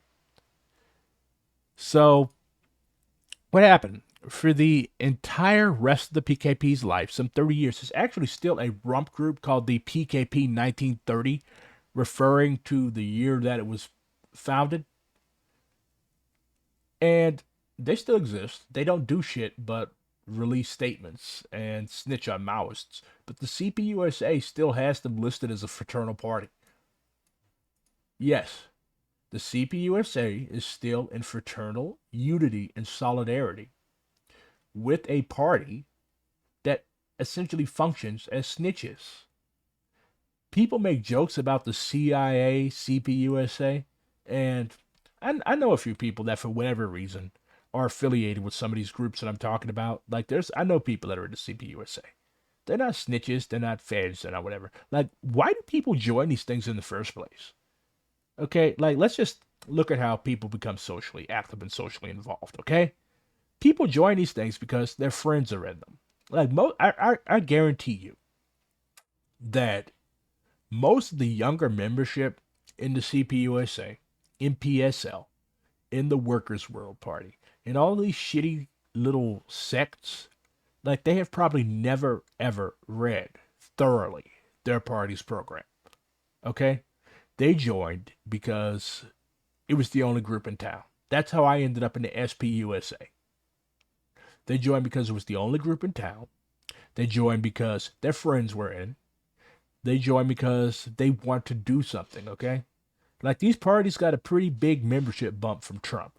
So, what happened? For the entire rest of the PKP's life, some 30 years, there's actually still a rump group called the PKP 1930, referring to the year that it was founded. And they still exist. They don't do shit but release statements and snitch on Maoists. But the CPUSA still has them listed as a fraternal party. Yes, the CPUSA is still in fraternal unity and solidarity with a party that essentially functions as snitches. People make jokes about the CIA, CPUSA, and I know a few people that for whatever reason are affiliated with some of these groups that I'm talking about. Like I know people that are in the CPUSA. They're not snitches, they're not feds, they're not whatever. Like, why do people join these things in the first place? Okay, like let's just look at how people become socially active and socially involved, okay? People join these things because their friends are in them. Like I guarantee you that most of the younger membership in the CPUSA, in PSL, in the Workers' World Party, in all these shitty little sects, like they have probably never ever read thoroughly their party's program. Okay? They joined because it was the only group in town. That's how I ended up in the SPUSA. They joined because it was the only group in town. They joined because their friends were in. They joined because they want to do something, okay? Like these parties got a pretty big membership bump from Trump.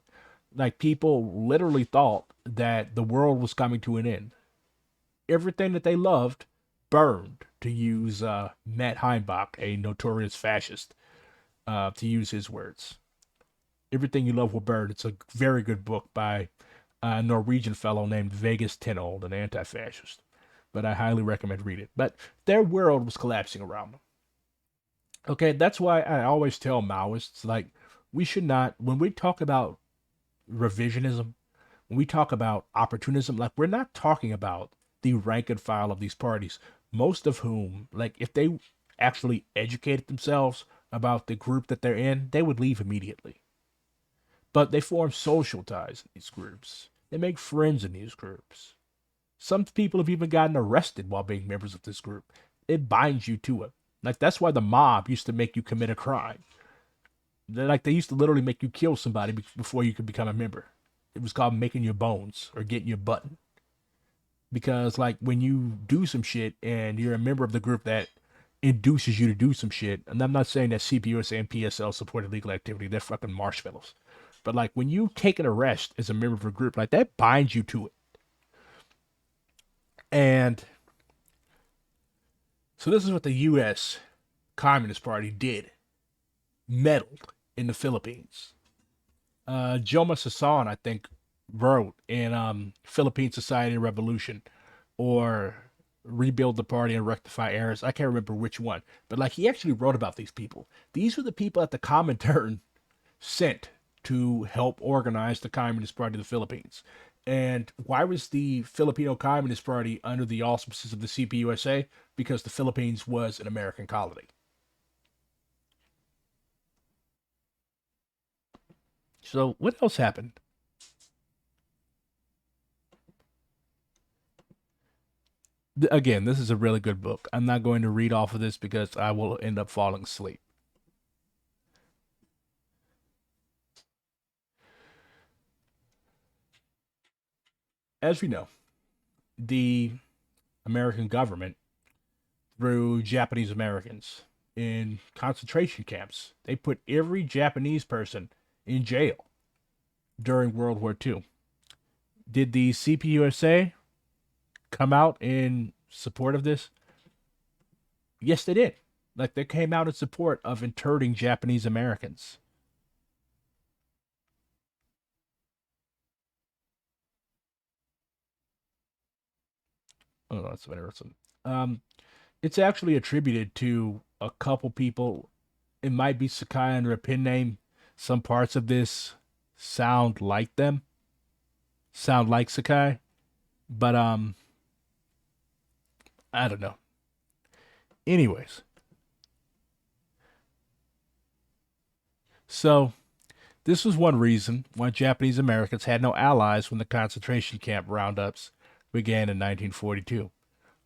Like people literally thought that the world was coming to an end. Everything that they loved burned, to use Matt Heimbach, a notorious fascist, to use his words. Everything You Love Will Burn. It's a very good book by a Norwegian fellow named Vegas Tenold, an anti-fascist. but I highly recommend reading it. But their world was collapsing around them. Okay, that's why I always tell Maoists, like, we should not, when we talk about revisionism, when we talk about opportunism, like, we're not talking about the rank and file of these parties, most of whom, like, if they actually educated themselves about the group that they're in, they would leave immediately. But they form social ties in these groups, they make friends in these groups. Some people have even gotten arrested while being members of this group. It binds you to it. Like, that's why the mob used to make you commit a crime. Like, they used to literally make you kill somebody before you could become a member. It was called making your bones or getting your button. Because, like, when you do some shit and you're a member of the group that induces you to do some shit, and I'm not saying that CPUSA and PSL support illegal activity, they're fucking marshmallows. But, like, when you take an arrest as a member of a group, like, that binds you to it. And so this is what the U.S. Communist Party did. Meddled in the Philippines. Joma Sasan, I think, wrote in Philippine Society and Revolution or Rebuild the Party and Rectify Errors. I can't remember which one. But, like, he actually wrote about these people. These were the people that the Comintern sent to help organize the Communist Party of the Philippines. And why was the Filipino Communist Party under the auspices of the CPUSA? Because the Philippines was an American colony. So what else happened? Again, this is a really good book. I'm not going to read off of this because I will end up falling asleep. As we know, the American government through Japanese Americans in concentration camps. They put every Japanese person in jail during World War II. Did the CPUSA come out in support of this? Yes, they did. Like, they came out in support of interning Japanese Americans. Oh, that's interesting. Um, it's actually attributed to a couple people. It might be Sakai under a pen name. Some parts of this sound like them, sound like Sakai, but I don't know. Anyways, so this was one reason why Japanese Americans had no allies when the concentration camp roundups began in 1942.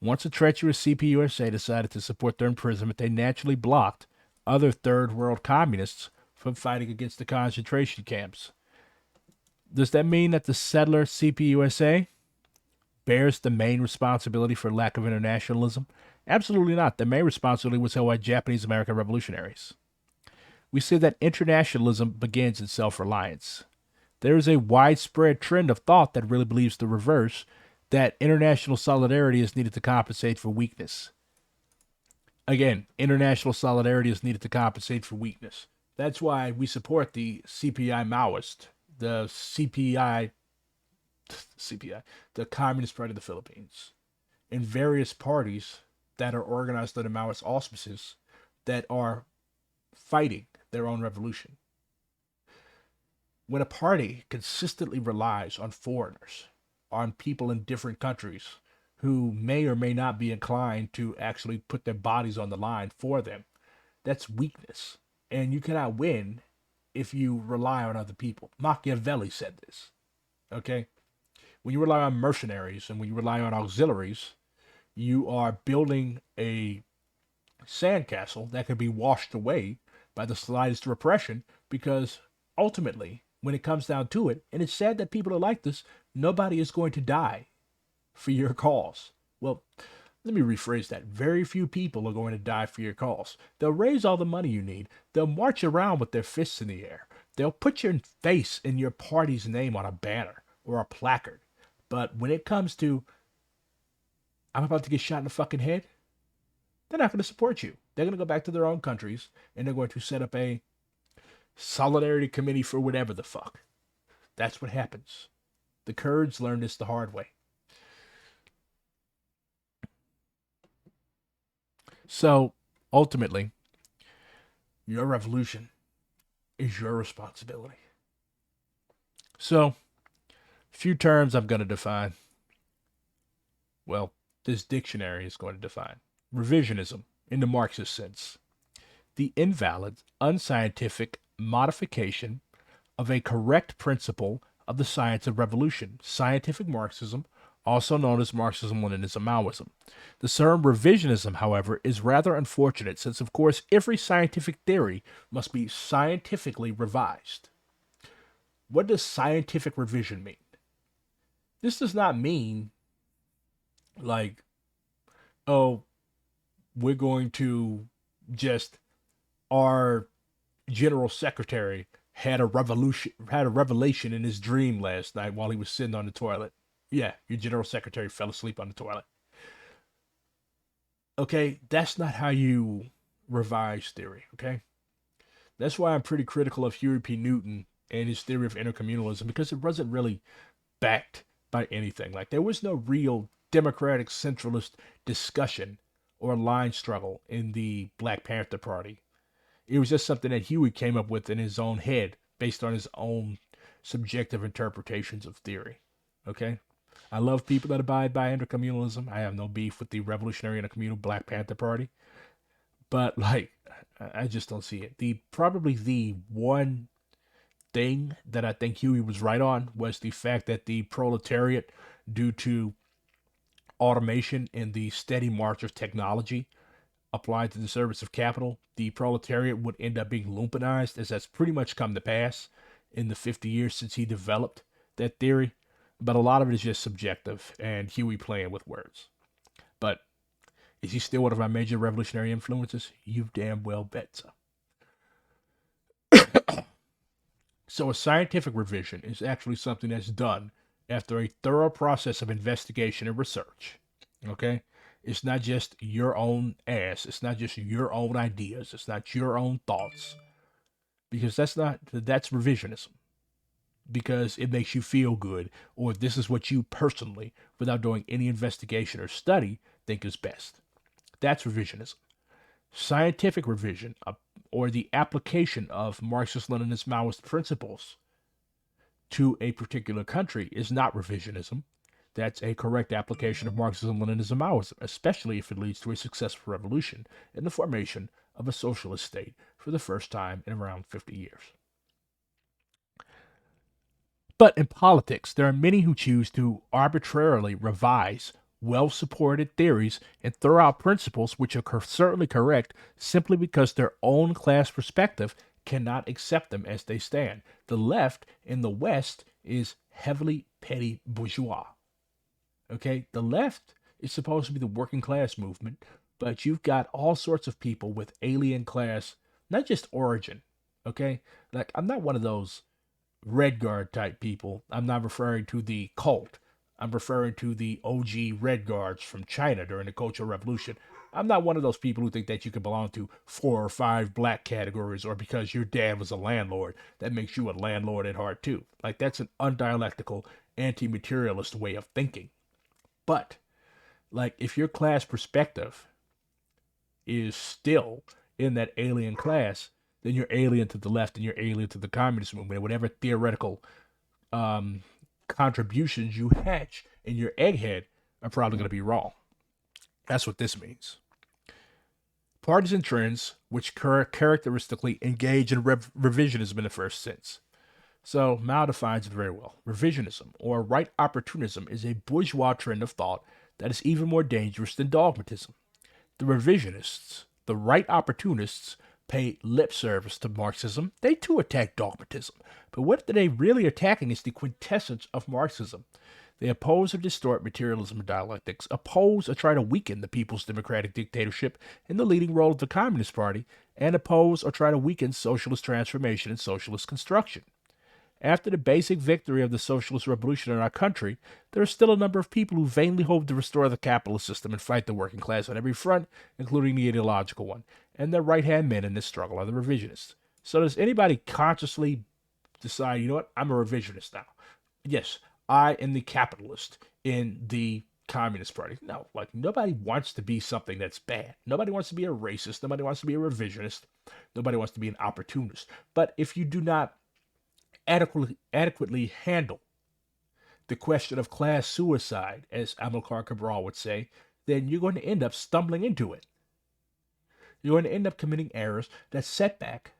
Once a treacherous CPUSA decided to support their imprisonment, they naturally blocked other third world communists from fighting against the concentration camps. Does that mean that the settler CPUSA bears the main responsibility for lack of internationalism? Absolutely not. The main responsibility was held by Japanese American revolutionaries. We say that internationalism begins in self reliance. There is a widespread trend of thought that really believes the reverse, that international solidarity is needed to compensate for weakness. Again, international solidarity is needed to compensate for weakness. That's why we support the CPI Maoist, the CPI, the Communist Party of the Philippines, and various parties that are organized under Maoist auspices that are fighting their own revolution. When a party consistently relies on foreigners, on people in different countries who may or may not be inclined to actually put their bodies on the line for them, that's weakness. And you cannot win if you rely on other people. Machiavelli said this. Okay? When you rely on mercenaries and when you rely on auxiliaries, you are building a sandcastle that can be washed away by the slightest repression because ultimately, when it comes down to it, and it's sad that people are like this, nobody is going to die for your cause. Well, let me rephrase that. Very few people are going to die for your cause. They'll raise all the money you need. They'll march around with their fists in the air. They'll put your face and your party's name on a banner or a placard. But when it comes to, I'm about to get shot in the fucking head, they're not going to support you. They're going to go back to their own countries and they're going to set up a solidarity committee for whatever the fuck. That's what happens. The Kurds learned this the hard way. So ultimately, your revolution is your responsibility. So, few terms I'm going to define. Well, this dictionary is going to define revisionism in the Marxist sense: the invalid, unscientific modification of a correct principle of the science of revolution, scientific Marxism, also known as Marxism, Leninism, Maoism. The term revisionism, however, is rather unfortunate since, of course, every scientific theory must be scientifically revised. What does scientific revision mean? This does not mean like, oh, we're going to just our general secretary had a revelation in his dream last night while he was sitting on the toilet. Yeah, your general secretary fell asleep on the toilet. Okay, that's not how you revise theory, okay? That's why I'm pretty critical of Huey P. Newton and his theory of intercommunalism, because it wasn't really backed by anything. Like, there was no real democratic centralist discussion or line struggle in the Black Panther Party. It was just something that Huey came up with in his own head based on his own subjective interpretations of theory. Okay? I love people that abide by intercommunalism. I have no beef with the revolutionary intercommunal Black Panther Party. But like, I just don't see it. The probably the one thing that I think Huey was right on was the fact that the proletariat, due to automation and the steady march of technology, applied to the service of capital, the proletariat would end up being lumpenized, as that's pretty much come to pass in the 50 years since he developed that theory. But a lot of it is just subjective and Huey playing with words. But is he still one of my major revolutionary influences? You damn well bet so. So a scientific revision is actually something that's done after a thorough process of investigation and research. Okay? It's not just your own ass. It's not just your own ideas. It's not your own thoughts. Because that's revisionism. Because it makes you feel good, or this is what you personally, without doing any investigation or study, think is best. That's revisionism. Scientific revision, or the application of Marxist Leninist Maoist principles to a particular country, is not revisionism. That's a correct application of Marxism, Leninism, Maoism, especially if it leads to a successful revolution and the formation of a socialist state for the first time in around 50 years. But in politics, there are many who choose to arbitrarily revise well supported theories and throw out principles which are certainly correct simply because their own class perspective cannot accept them as they stand. The left in the West is heavily petty bourgeois. Okay, the left is supposed to be the working class movement, but you've got all sorts of people with alien class, not just origin. Okay, like I'm not one of those Red Guard type people. I'm not referring to the cult. I'm referring to the OG Red Guards from China during the Cultural Revolution. I'm not one of those people who think that you can belong to 4 or 5 black categories, or because your dad was a landlord, that makes you a landlord at heart too. Like, that's an undialectical, anti materialist way of thinking. But like, if your class perspective is still in that alien class, then you're alien to the left and you're alien to the communist movement. And whatever theoretical um, contributions you hatch in your egghead are probably going to be wrong. That's what this means. Partisan trends, which characteristically engage in revisionism in the first sense. So Mao defines it very well. Revisionism, or right opportunism, is a bourgeois trend of thought that is even more dangerous than dogmatism. The revisionists, the right opportunists, pay lip service to Marxism. They too attack dogmatism. But what they're really attacking is the quintessence of Marxism. They oppose or distort materialism and dialectics, oppose or try to weaken the people's democratic dictatorship in the leading role of the Communist Party, and oppose or try to weaken socialist transformation and socialist construction. After the basic victory of the socialist revolution in our country, there are still a number of people who vainly hope to restore the capitalist system and fight the working class on every front, including the ideological one. And their right-hand men in this struggle are the revisionists. So does anybody consciously decide, you know what, I'm a revisionist now? Yes, I am the capitalist in the Communist Party. No, like nobody wants to be something that's bad. Nobody wants to be a racist. Nobody wants to be a revisionist. Nobody wants to be an opportunist. But if you do not adequately handle the question of class suicide, as Amilcar Cabral would say, then you're going to end up stumbling into it. You're going to end up committing errors that set back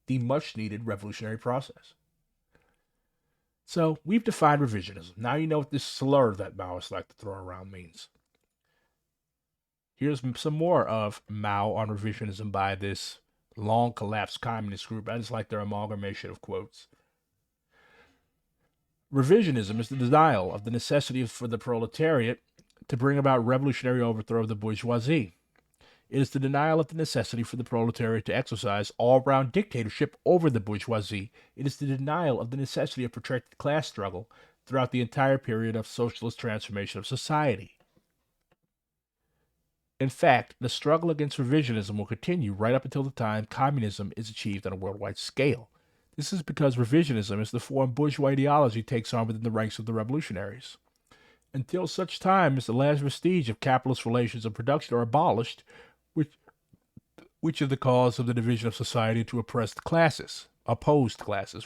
the much needed revolutionary process. So we've defined revisionism. Now you know what this slur that Maoists like to throw around means. Here's some more of Mao on revisionism by this long collapsed communist group. I just like their amalgamation of quotes. Revisionism is the denial of the necessity for the proletariat to bring about revolutionary overthrow of the bourgeoisie. It is the denial of the necessity for the proletariat to exercise all-round dictatorship over the bourgeoisie. It is the denial of the necessity of protracted class struggle throughout the entire period of socialist transformation of society. In fact, the struggle against revisionism will continue right up until the time communism is achieved on a worldwide scale. This is because revisionism is the form bourgeois ideology takes on within the ranks of the revolutionaries. Until such time as the last vestige of capitalist relations of production are abolished, which is the cause of the division of society into opposed classes,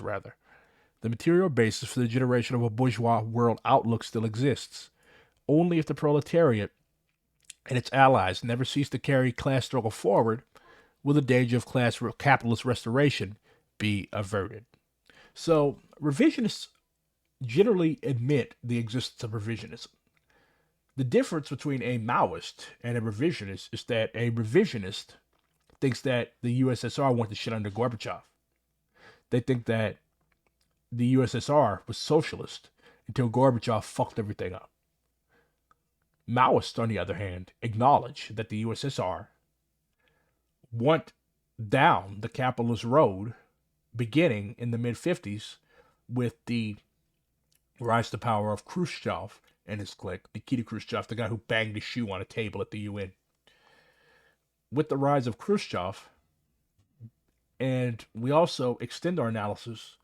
rather. The material basis for the generation of a bourgeois world outlook still exists. Only if the proletariat and its allies never cease to carry class struggle forward will the danger of capitalist restoration be averted. So, revisionists generally admit the existence of revisionism. The difference between a Maoist and a revisionist is that a revisionist thinks that the USSR went to shit under Gorbachev. They think that the USSR was socialist until Gorbachev fucked everything up. Maoists, on the other hand, acknowledge that the USSR went down the capitalist road beginning in the mid-50s with the rise to power of Khrushchev and his clique, Nikita Khrushchev, the guy who banged his shoe on a table at the UN. With the rise of Khrushchev, and we also extend our analysis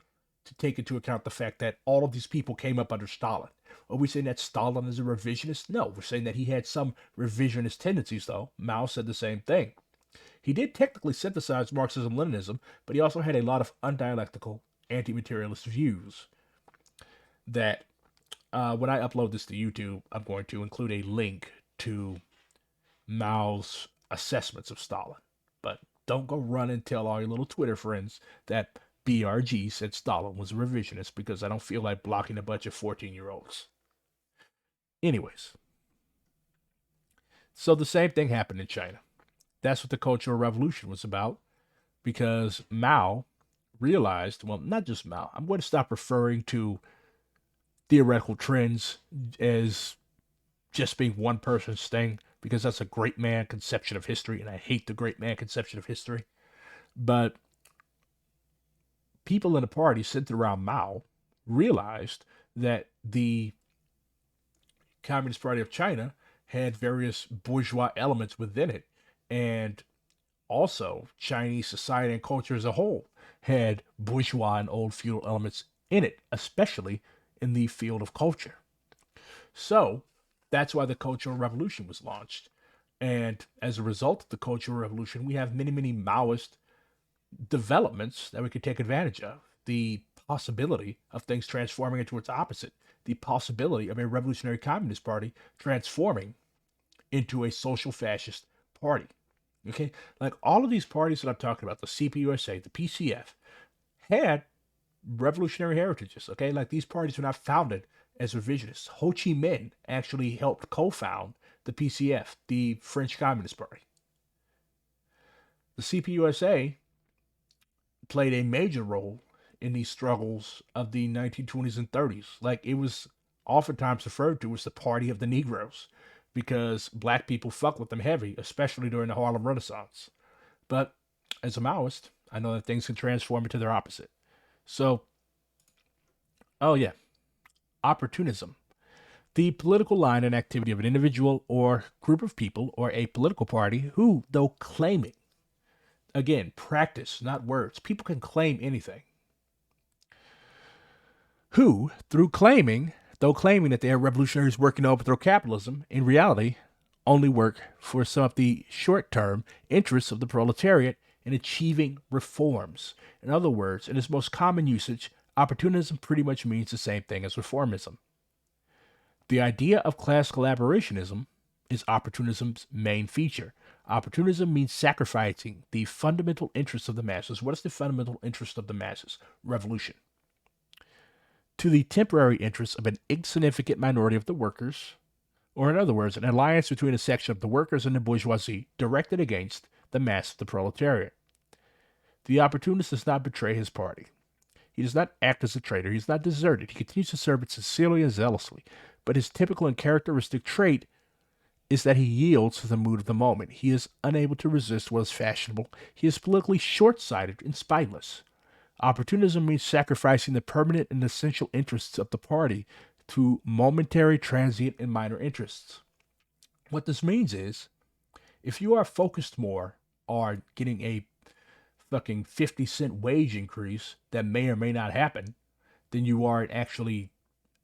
to take into account the fact that all of these people came up under Stalin. Are we saying that Stalin is a revisionist? No, we're saying that he had some revisionist tendencies, though. Mao said the same thing. He did technically synthesize Marxism-Leninism, but he also had a lot of undialectical, anti-materialist views that when I upload this to YouTube, I'm going to include a link to Mao's assessments of Stalin. But don't go run and tell all your little Twitter friends that BRG said Stalin was a revisionist, because I don't feel like blocking a bunch of 14-year-olds. Anyways, so the same thing happened in China. That's what the Cultural Revolution was about, because Mao realized, well, not just Mao, I'm going to stop referring to theoretical trends as just being one person's thing, because that's a great man conception of history, and I hate the great man conception of history. But people in the party centered around Mao realized that the Communist Party of China had various bourgeois elements within it, and also Chinese society and culture as a whole had bourgeois and old feudal elements in it, especially in the field of culture. So that's why the Cultural Revolution was launched. And as a result of the Cultural Revolution, we have many, many Maoist developments that we could take advantage of. The possibility of things transforming into its opposite. The possibility of a revolutionary communist party transforming into a social fascist party. Okay? Like all of these parties that I'm talking about, the CPUSA, the PCF, had revolutionary heritages. Okay? Like these parties were not founded as revisionists. Ho Chi Minh actually helped co-found the PCF, the French Communist Party. The CPUSA played a major role in these struggles of the 1920s and 30s. Like it was oftentimes referred to as the party of the Negroes, because black people fucked with them heavy, especially during the Harlem Renaissance. But as a Maoist, I know that things can transform into their opposite. So, oh yeah, opportunism. The political line and activity of an individual or group of people or a political party who, though claiming, again, practice, not words, people can claim anything, who, through claiming Though claiming that they are revolutionaries working to overthrow capitalism, in reality, only work for some of the short term interests of the proletariat in achieving reforms. In other words, in its most common usage, opportunism pretty much means the same thing as reformism. The idea of class collaborationism is opportunism's main feature. Opportunism means sacrificing the fundamental interests of the masses. What is the fundamental interest of the masses? Revolution. To the temporary interests of an insignificant minority of the workers, or in other words, an alliance between a section of the workers and the bourgeoisie directed against the mass of the proletariat. The opportunist does not betray his party. He does not act as a traitor. He is not deserted. He continues to serve it sincerely and zealously. But his typical and characteristic trait is that he yields to the mood of the moment. He is unable to resist what is fashionable. He is politically short sighted and spineless. Opportunism means sacrificing the permanent and essential interests of the party to momentary, transient, and minor interests. What this means is if you are focused more on getting a fucking 50-cent wage increase that may or may not happen than you are actually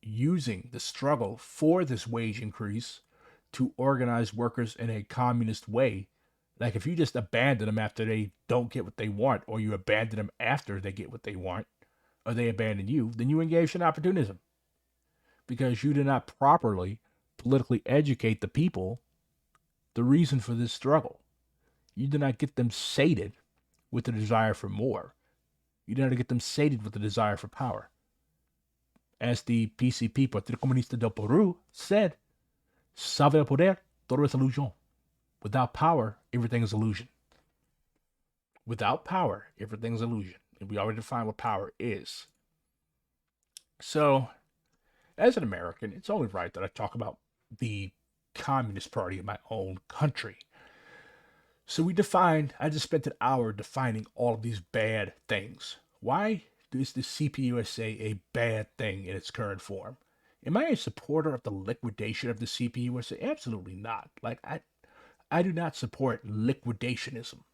using the struggle for this wage increase to organize workers in a communist way. Like if you just abandon them after they don't get what they want, or you abandon them after they get what they want, or they abandon you, then you engage in opportunism because you did not properly politically educate the people the reason for this struggle. You did not get them sated with the desire for more. You did not get them sated with the desire for power. As the PCP, Partido Comunista del Peru, said, "Salve el poder, todo es ilusión." Without power, everything is illusion. Without power, everything is illusion. And we already defined what power is. So, as an American, it's only right that I talk about the Communist Party of my own country. So I just spent an hour defining all of these bad things. Why is the CPUSA a bad thing in its current form? Am I a supporter of the liquidation of the CPUSA? Absolutely not. I do not support liquidationism.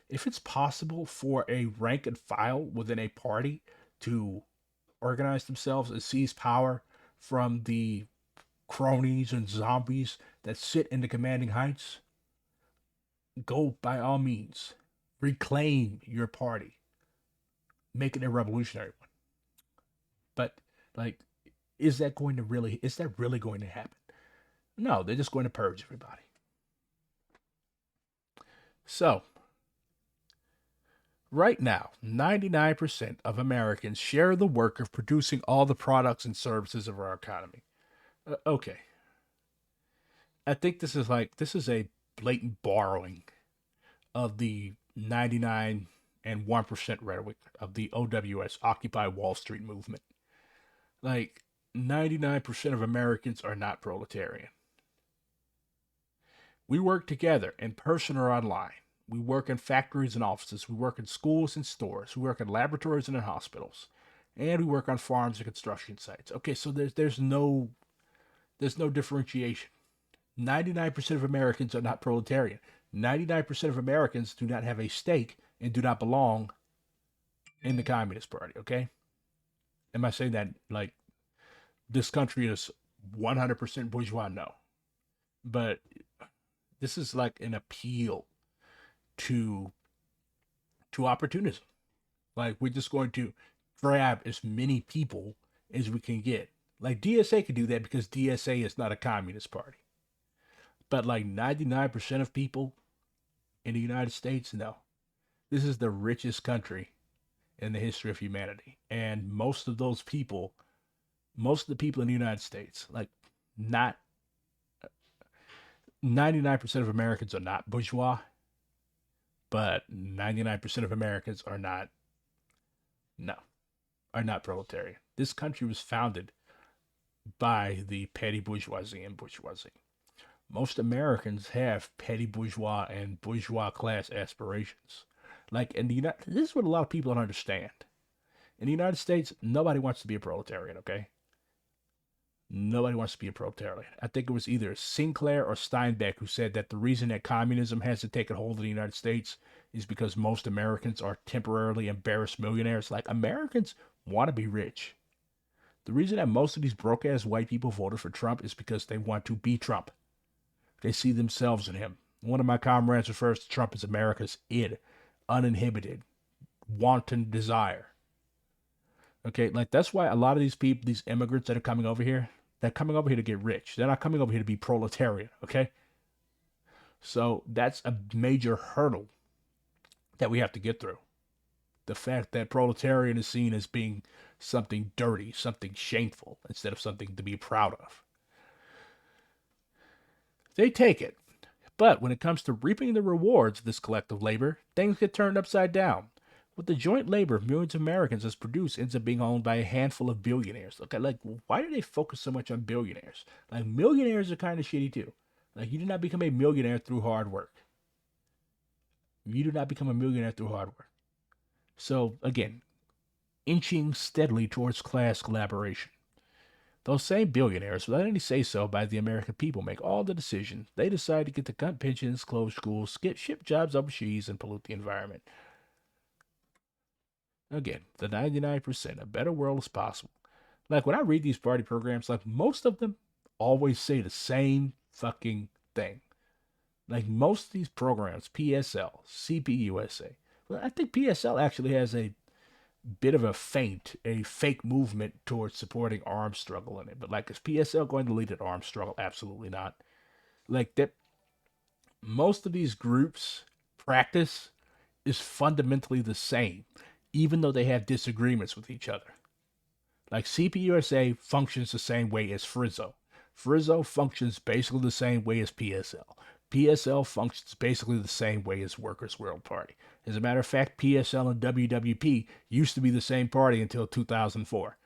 If it's possible for a rank and file within a party to organize themselves and seize power from the cronies and zombies that sit in the commanding heights, go by all means. Reclaim your party. Make it a revolutionary one. But like, is that really going to happen? No, they're just going to purge everybody. So, right now, 99% of Americans share the work of producing all the products and services of our economy. Okay. I think this is a blatant borrowing of the 99 and 1% rhetoric of the OWS, Occupy Wall Street movement. Like, 99% of Americans are not proletarian. We work together in person or online. We work in factories and offices. We work in schools and stores. We work in laboratories and in hospitals. And we work on farms and construction sites. Okay, so there's no differentiation. 99% of Americans are not proletarian. 99% of Americans do not have a stake and do not belong in the Communist Party, okay? Am I saying that like this country is 100% bourgeois? No. But this is like an appeal to opportunism. Like we're just going to grab as many people as we can get. Like DSA could do that because DSA is not a communist party. But like 99% of people in the United States, no. This is the richest country in the history of humanity. And most of the people in the United States, like not 99% of Americans are not bourgeois, but 99% of Americans are not, no, are not proletarian. This country was founded by the petty bourgeoisie and bourgeoisie. Most Americans have petty bourgeois and bourgeois class aspirations. Like in the United, this is what a lot of people don't understand. In the United States, nobody wants to be a proletarian. Okay, nobody wants to be a proletarian. I think it was either Sinclair or Steinbeck who said that the reason that communism has to take a hold of the United States is because most Americans are temporarily embarrassed millionaires. Like Americans want to be rich. The reason that most of these broke ass white people voted for Trump is because they want to be Trump. They see themselves in him. One of my comrades refers to Trump as America's id, uninhibited, wanton desire. Okay, like that's why a lot of these people, these immigrants that are coming over here, they're coming over here to get rich. They're not coming over here to be proletarian. Okay, so that's a major hurdle that we have to get through. The fact that proletarian is seen as being something dirty, something shameful, instead of something to be proud of. They take it. But when it comes to reaping the rewards of this collective labor, things get turned upside down. What the joint labor of millions of Americans has produced ends up being owned by a handful of billionaires. Okay, like, why do they focus so much on billionaires? Like, millionaires are kind of shitty too. Like, you do not become a millionaire through hard work. You do not become a millionaire through hard work. So, again, inching steadily towards class collaboration. Those same billionaires, without any say so by the American people, make all the decisions. They decide to get to cut pensions, close schools, ship jobs overseas, and pollute the environment. Again, the 99%, a better world is possible. Like when I read these party programs, like most of them always say the same fucking thing. Like most of these programs, PSL, CPUSA. Well, I think PSL actually has a bit of a fake movement towards supporting arms struggle in it. But like, is PSL going to lead an arms struggle? Absolutely not. Like that, most of these groups' practice is fundamentally the same, even though they have disagreements with each other. Like CPUSA functions the same way as Frizzo. Frizzo functions basically the same way as PSL. PSL functions basically the same way as Workers' World Party. As a matter of fact, PSL and WWP used to be the same party until 2004.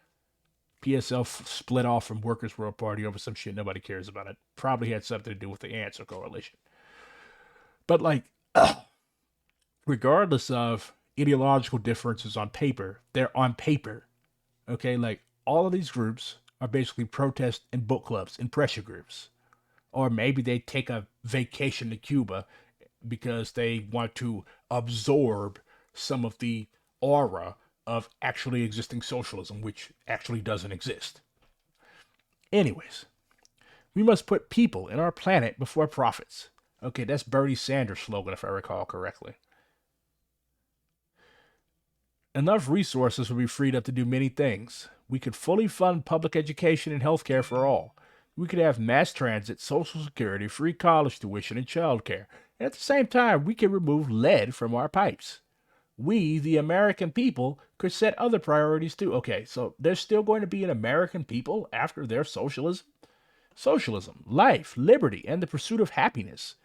PSL split off from Workers' World Party over some shit nobody cares about. It probably had something to do with the Answer Coalition. But like, regardless of ideological differences on paper, they're on paper. Okay, like all of these groups are basically protest and book clubs and pressure groups. Or maybe they take a vacation to Cuba because they want to absorb some of the aura of actually existing socialism, which actually doesn't exist. Anyways, we must put people and our planet before profits. Okay, that's Bernie Sanders' slogan, if I recall correctly. Enough resources will be freed up to do many things. We could fully fund public education and healthcare for all. We could have mass transit, social security, free college tuition, and childcare. And at the same time, we could remove lead from our pipes. We, the American people, could set other priorities too. Okay, so there's still going to be an American people after their socialism? Socialism, life, liberty, and the pursuit of happiness.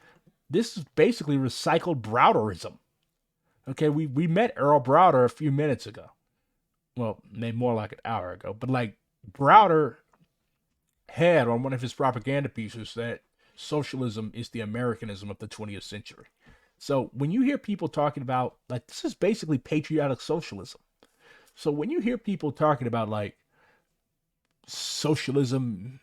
This is basically recycled Browderism. Okay, we met Earl Browder a few minutes ago. Well, maybe more like an hour ago. But like Browder had on one of his propaganda pieces that socialism is the Americanism of the 20th century. So when you hear people talking about like this is basically patriotic socialism. So when you hear people talking about like socialism,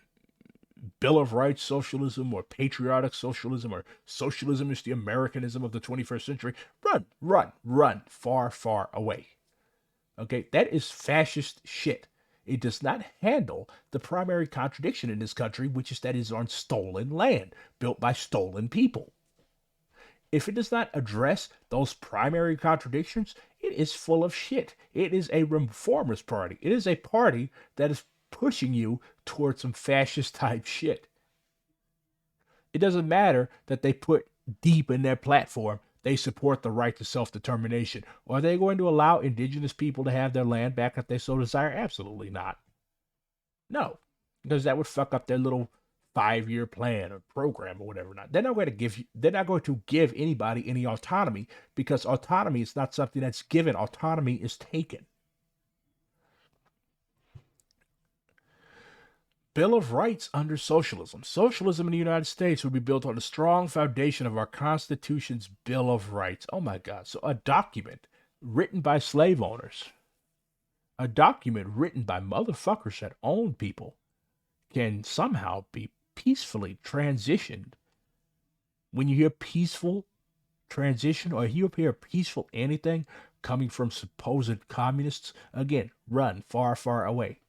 Bill of Rights socialism, or patriotic socialism, or socialism is the Americanism of the 21st century, run, run, run far, far away. Okay, that is fascist shit. It does not handle the primary contradiction in this country, which is that it is on stolen land, built by stolen people. If it does not address those primary contradictions, it is full of shit. It is a reformist party. It is a party that is pushing you towards some fascist type shit. It doesn't matter that they put deep in their platform they support the right to self determination. Are they going to allow indigenous people to have their land back if they so desire? Absolutely not. No, because that would fuck up their little 5 year plan or program or whatever. Not they're not going to give you, they're not going to give anybody any autonomy because autonomy is not something that's given. Autonomy is taken. Bill of Rights under socialism. Socialism in the United States would be built on a strong foundation of our Constitution's Bill of Rights. Oh my God. So a document written by slave owners, a document written by motherfuckers that own people can somehow be peacefully transitioned. When you hear peaceful transition or you hear peaceful anything coming from supposed communists, again, run far, far away.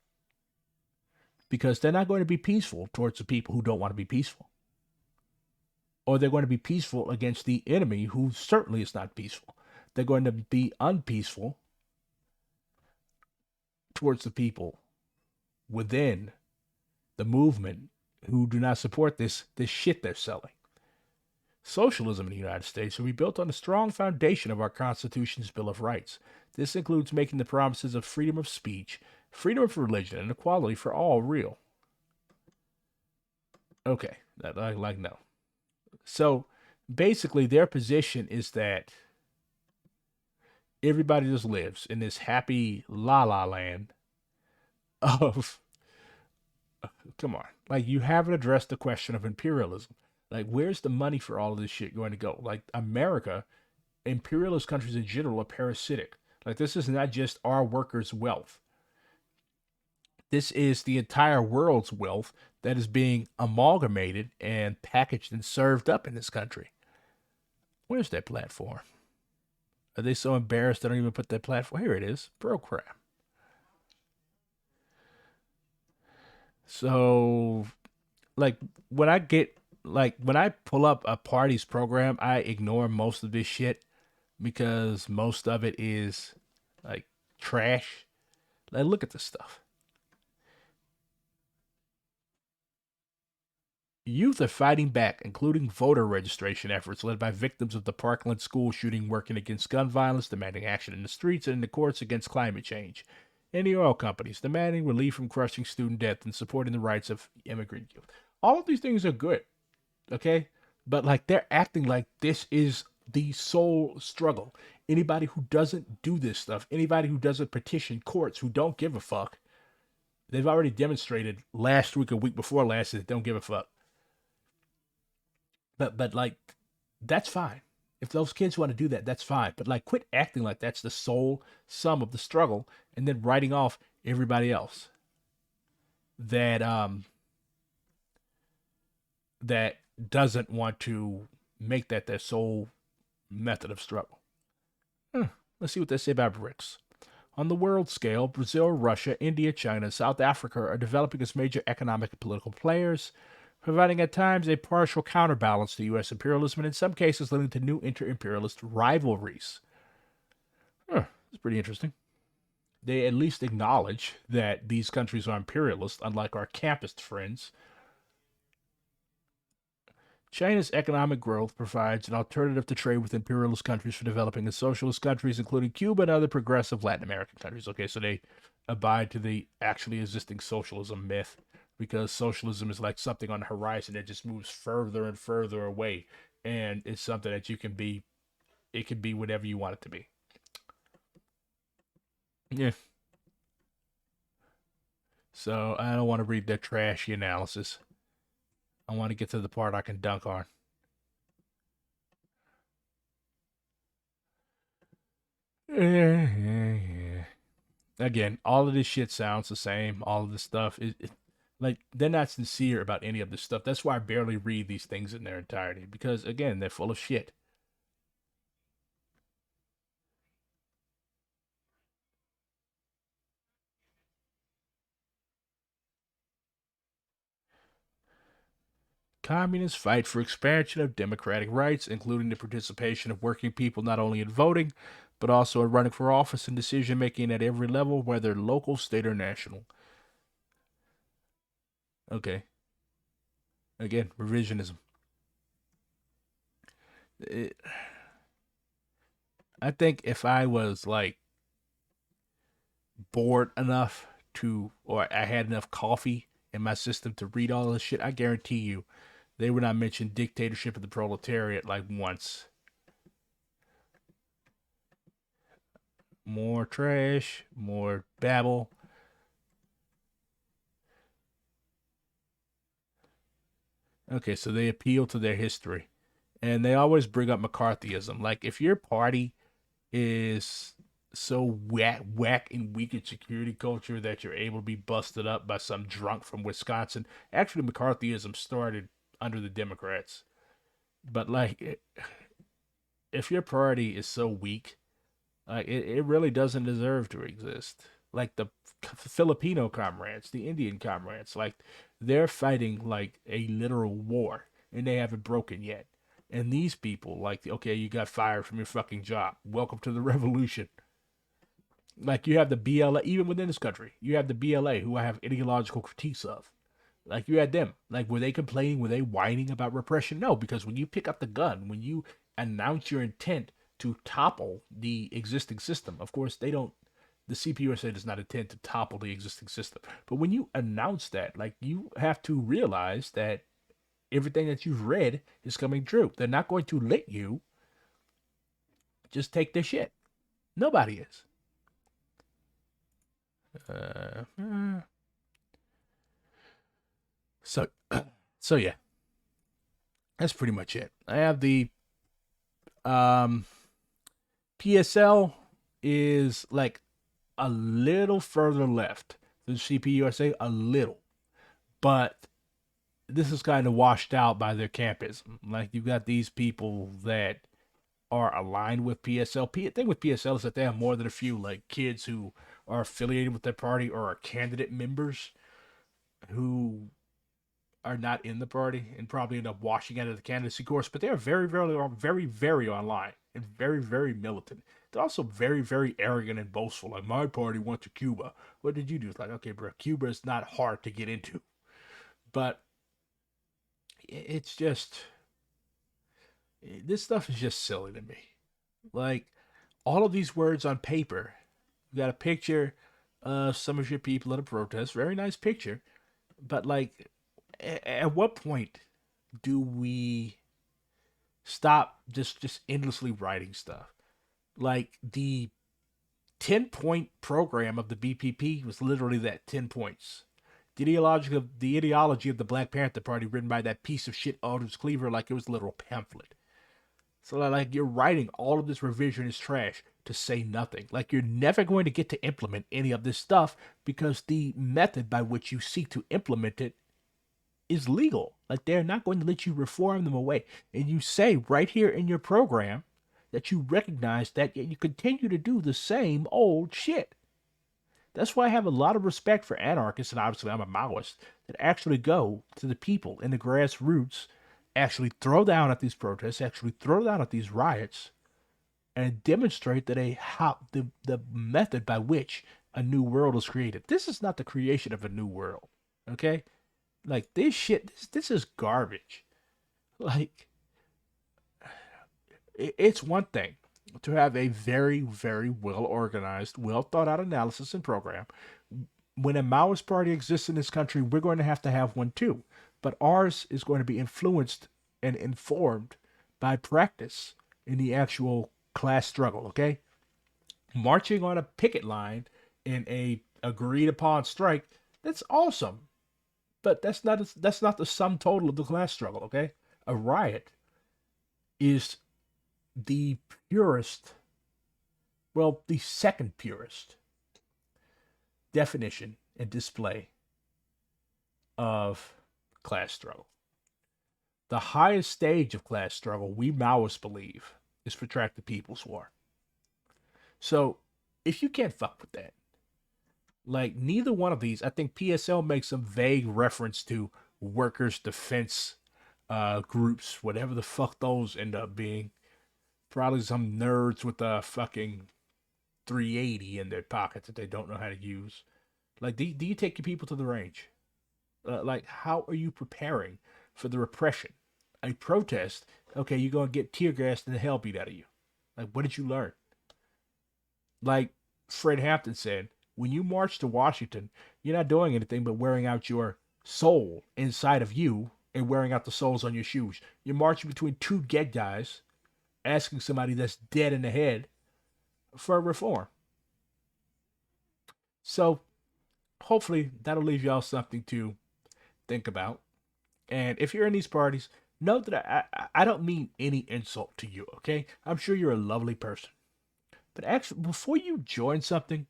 because they're not going to be peaceful towards the people who don't want to be peaceful, or they're going to be peaceful against the enemy who certainly is not peaceful. They're going to be unpeaceful towards the people within the movement who do not support this shit they're selling. Socialism in the United States will be built on the strong foundation of our Constitution's Bill of Rights. This includes making the promises of freedom of speech, freedom of religion, and equality for all real. Okay, that like no. So basically, their position is that everybody just lives in this happy la la land of come on, like you haven't addressed the question of imperialism. Like, where's the money for all of this shit going to go? Like, America, imperialist countries in general are parasitic. Like, this is not just our workers' wealth. This is the entire world's wealth that is being amalgamated and packaged and served up in this country. Where's that platform? Are they so embarrassed they don't even put that platform? Here it is. Program. So, like, when I get, when I pull up a party's program, I ignore most of this shit because most of it is, like, trash. Like, look at this stuff. Youth are fighting back, including voter registration efforts led by victims of the Parkland school shooting working against gun violence, demanding action in the streets and in the courts against climate change, and the oil companies demanding relief from crushing student death and supporting the rights of immigrant youth. All of these things are good, okay? But like they're acting like this is the sole struggle. Anybody who doesn't do this stuff, anybody who doesn't petition courts, who don't give a fuck, they've already demonstrated last week or week before last that they don't give a fuck. But like that's fine. If those kids want to do that, that's fine. But like quit acting like that's the sole sum of the struggle and then writing off everybody else that that doesn't want to make that their sole method of struggle. Let's see what they say about BRICS. On the world scale, Brazil, Russia, India, China, and South Africa are developing as major economic and political players, providing at times a partial counterbalance to U.S. imperialism and in some cases leading to new inter imperialist rivalries. It's pretty interesting. They at least acknowledge that these countries are imperialist, unlike our campist friends. China's economic growth provides an alternative to trade with imperialist countries for developing and socialist countries, including Cuba and other progressive Latin American countries. Okay, so they abide to the actually existing socialism myth because socialism is like something on the horizon that just moves further and further away. And it's something that you can be, it can be whatever you want it to be. Yeah. So I don't want to read their trashy analysis. I want to get to the part I can dunk on. Again, all of this shit sounds the same. All of this stuff is like they're not sincere about any of this stuff. That's why I barely read these things in their entirety because again, they're full of shit. Communists fight for expansion of democratic rights, including the participation of working people not only in voting, but also in running for office and decision making at every level, whether local, state, or national. Okay, again, revisionism. It, I think if I was like bored enough to, or I had enough coffee in my system to read all this shit, I guarantee you they would not mention dictatorship of the proletariat like once. More trash, more babble. Okay, so they appeal to their history. And they always bring up McCarthyism. Like, if your party is so whack and weak in security culture that you're able to be busted up by some drunk from Wisconsin, actually, McCarthyism started under the Democrats. But, like, if your party is so weak, like, it really doesn't deserve to exist. Like, Filipino comrades, the Indian comrades, like they're fighting like a literal war, and they haven't broken yet. And these people, like, okay, you got fired from your fucking job. Welcome to the revolution. Like you have the BLA, even within this country, you have the BLA, who I have ideological critiques of. Like you had them. Like were they complaining? Were they whining about repression? No, because when you pick up the gun, when you announce your intent to topple the existing system, of course they don't. The CPUSA does not intend to topple the existing system. But when you announce that, like you have to realize that everything that you've read is coming true. They're not going to let you just take their shit. Nobody is. Uh, uh, so, so yeah, that's pretty much it. I have the um, PSL is like a little further left than CPUSA, a little, but this is kind of washed out by their campism. Like you've got these people that are aligned with PSL. The thing with PSL is that they have more than a few like kids who are affiliated with their party or are candidate members who are not in the party and probably end up washing out of the candidacy course. But they are very online and very militant. They're also very arrogant and boastful. Like my party went to Cuba. What did you do? It's like, okay, bro, Cuba is not hard to get into, but it's just this stuff is just silly to me. Like all of these words on paper. You got a picture of some of your people at a protest. Very nice picture. But like at what point do we stop just endlessly writing stuff? Like the 10-point program of the BPP was literally that 10 points. The ideology of the Black Panther Party written by that piece of shit Aldous Cleaver like it was a literal pamphlet. So like you're writing all of this revisionist trash to say nothing. Like you're never going to get to implement any of this stuff because the method by which you seek to implement it is legal. Like they're not going to let you reform them away. And you say right here in your program that you recognize that you continue to do the same old shit. That's why I have a lot of respect for anarchists, and obviously I'm a Maoist, that actually go to the people in the grassroots, actually throw down at these protests, actually throw down at these riots, and demonstrate that the method by which a new world is created. This is not the creation of a new world. Okay? Like this shit, this is garbage. Like it's one thing to have a very well organized, well thought out analysis and program. When a Maoist party exists in this country, we're going to have one too. But ours is going to be influenced and informed by practice in the actual class struggle, okay? Marching on a picket line in a agreed upon strike, that's awesome. But that's not the sum total of the class struggle, okay? A riot is the purest, well, the second purest definition and display of class struggle. The highest stage of class struggle, we Maoists believe, is protracted people's war. So, if you can't fuck with that, like neither one of these, I think PSL makes some vague reference to workers' defense groups, whatever the fuck those end up being. Probably some nerds with a fucking 380 in their pockets that they don't know how to use. Like, do you take your people to the range? Like, how are you preparing for the repression? A protest, okay, you're going to get tear gassed and the hell beat out of you. Like, what did you learn? Like Fred Hampton said, when you march to Washington, you're not doing anything but wearing out your soul inside of you and wearing out the soles on your shoes. You're marching between two dead guys, asking somebody that's dead in the head for a reform. So hopefully that'll leave y'all something to think about. And if you're in these parties, know that I don't mean any insult to you, okay? I'm sure you're a lovely person. But actually, before you join something,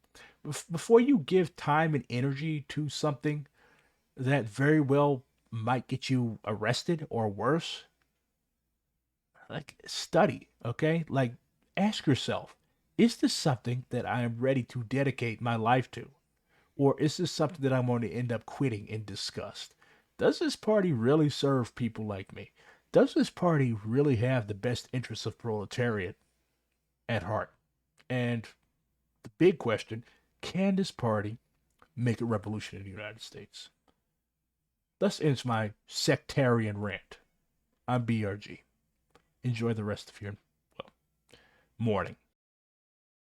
before you give time and energy to something that very well might get you arrested or worse, like study, okay? Like ask yourself, is this something that I am ready to dedicate my life to? Or is this something that I'm going to end up quitting in disgust? Does this party really serve people like me? Does this party really have the best interests of proletariat at heart? And the big question, can this party make a revolution in the United States? Thus ends my sectarian rant. I'm BRG. Enjoy the rest of your, well, morning.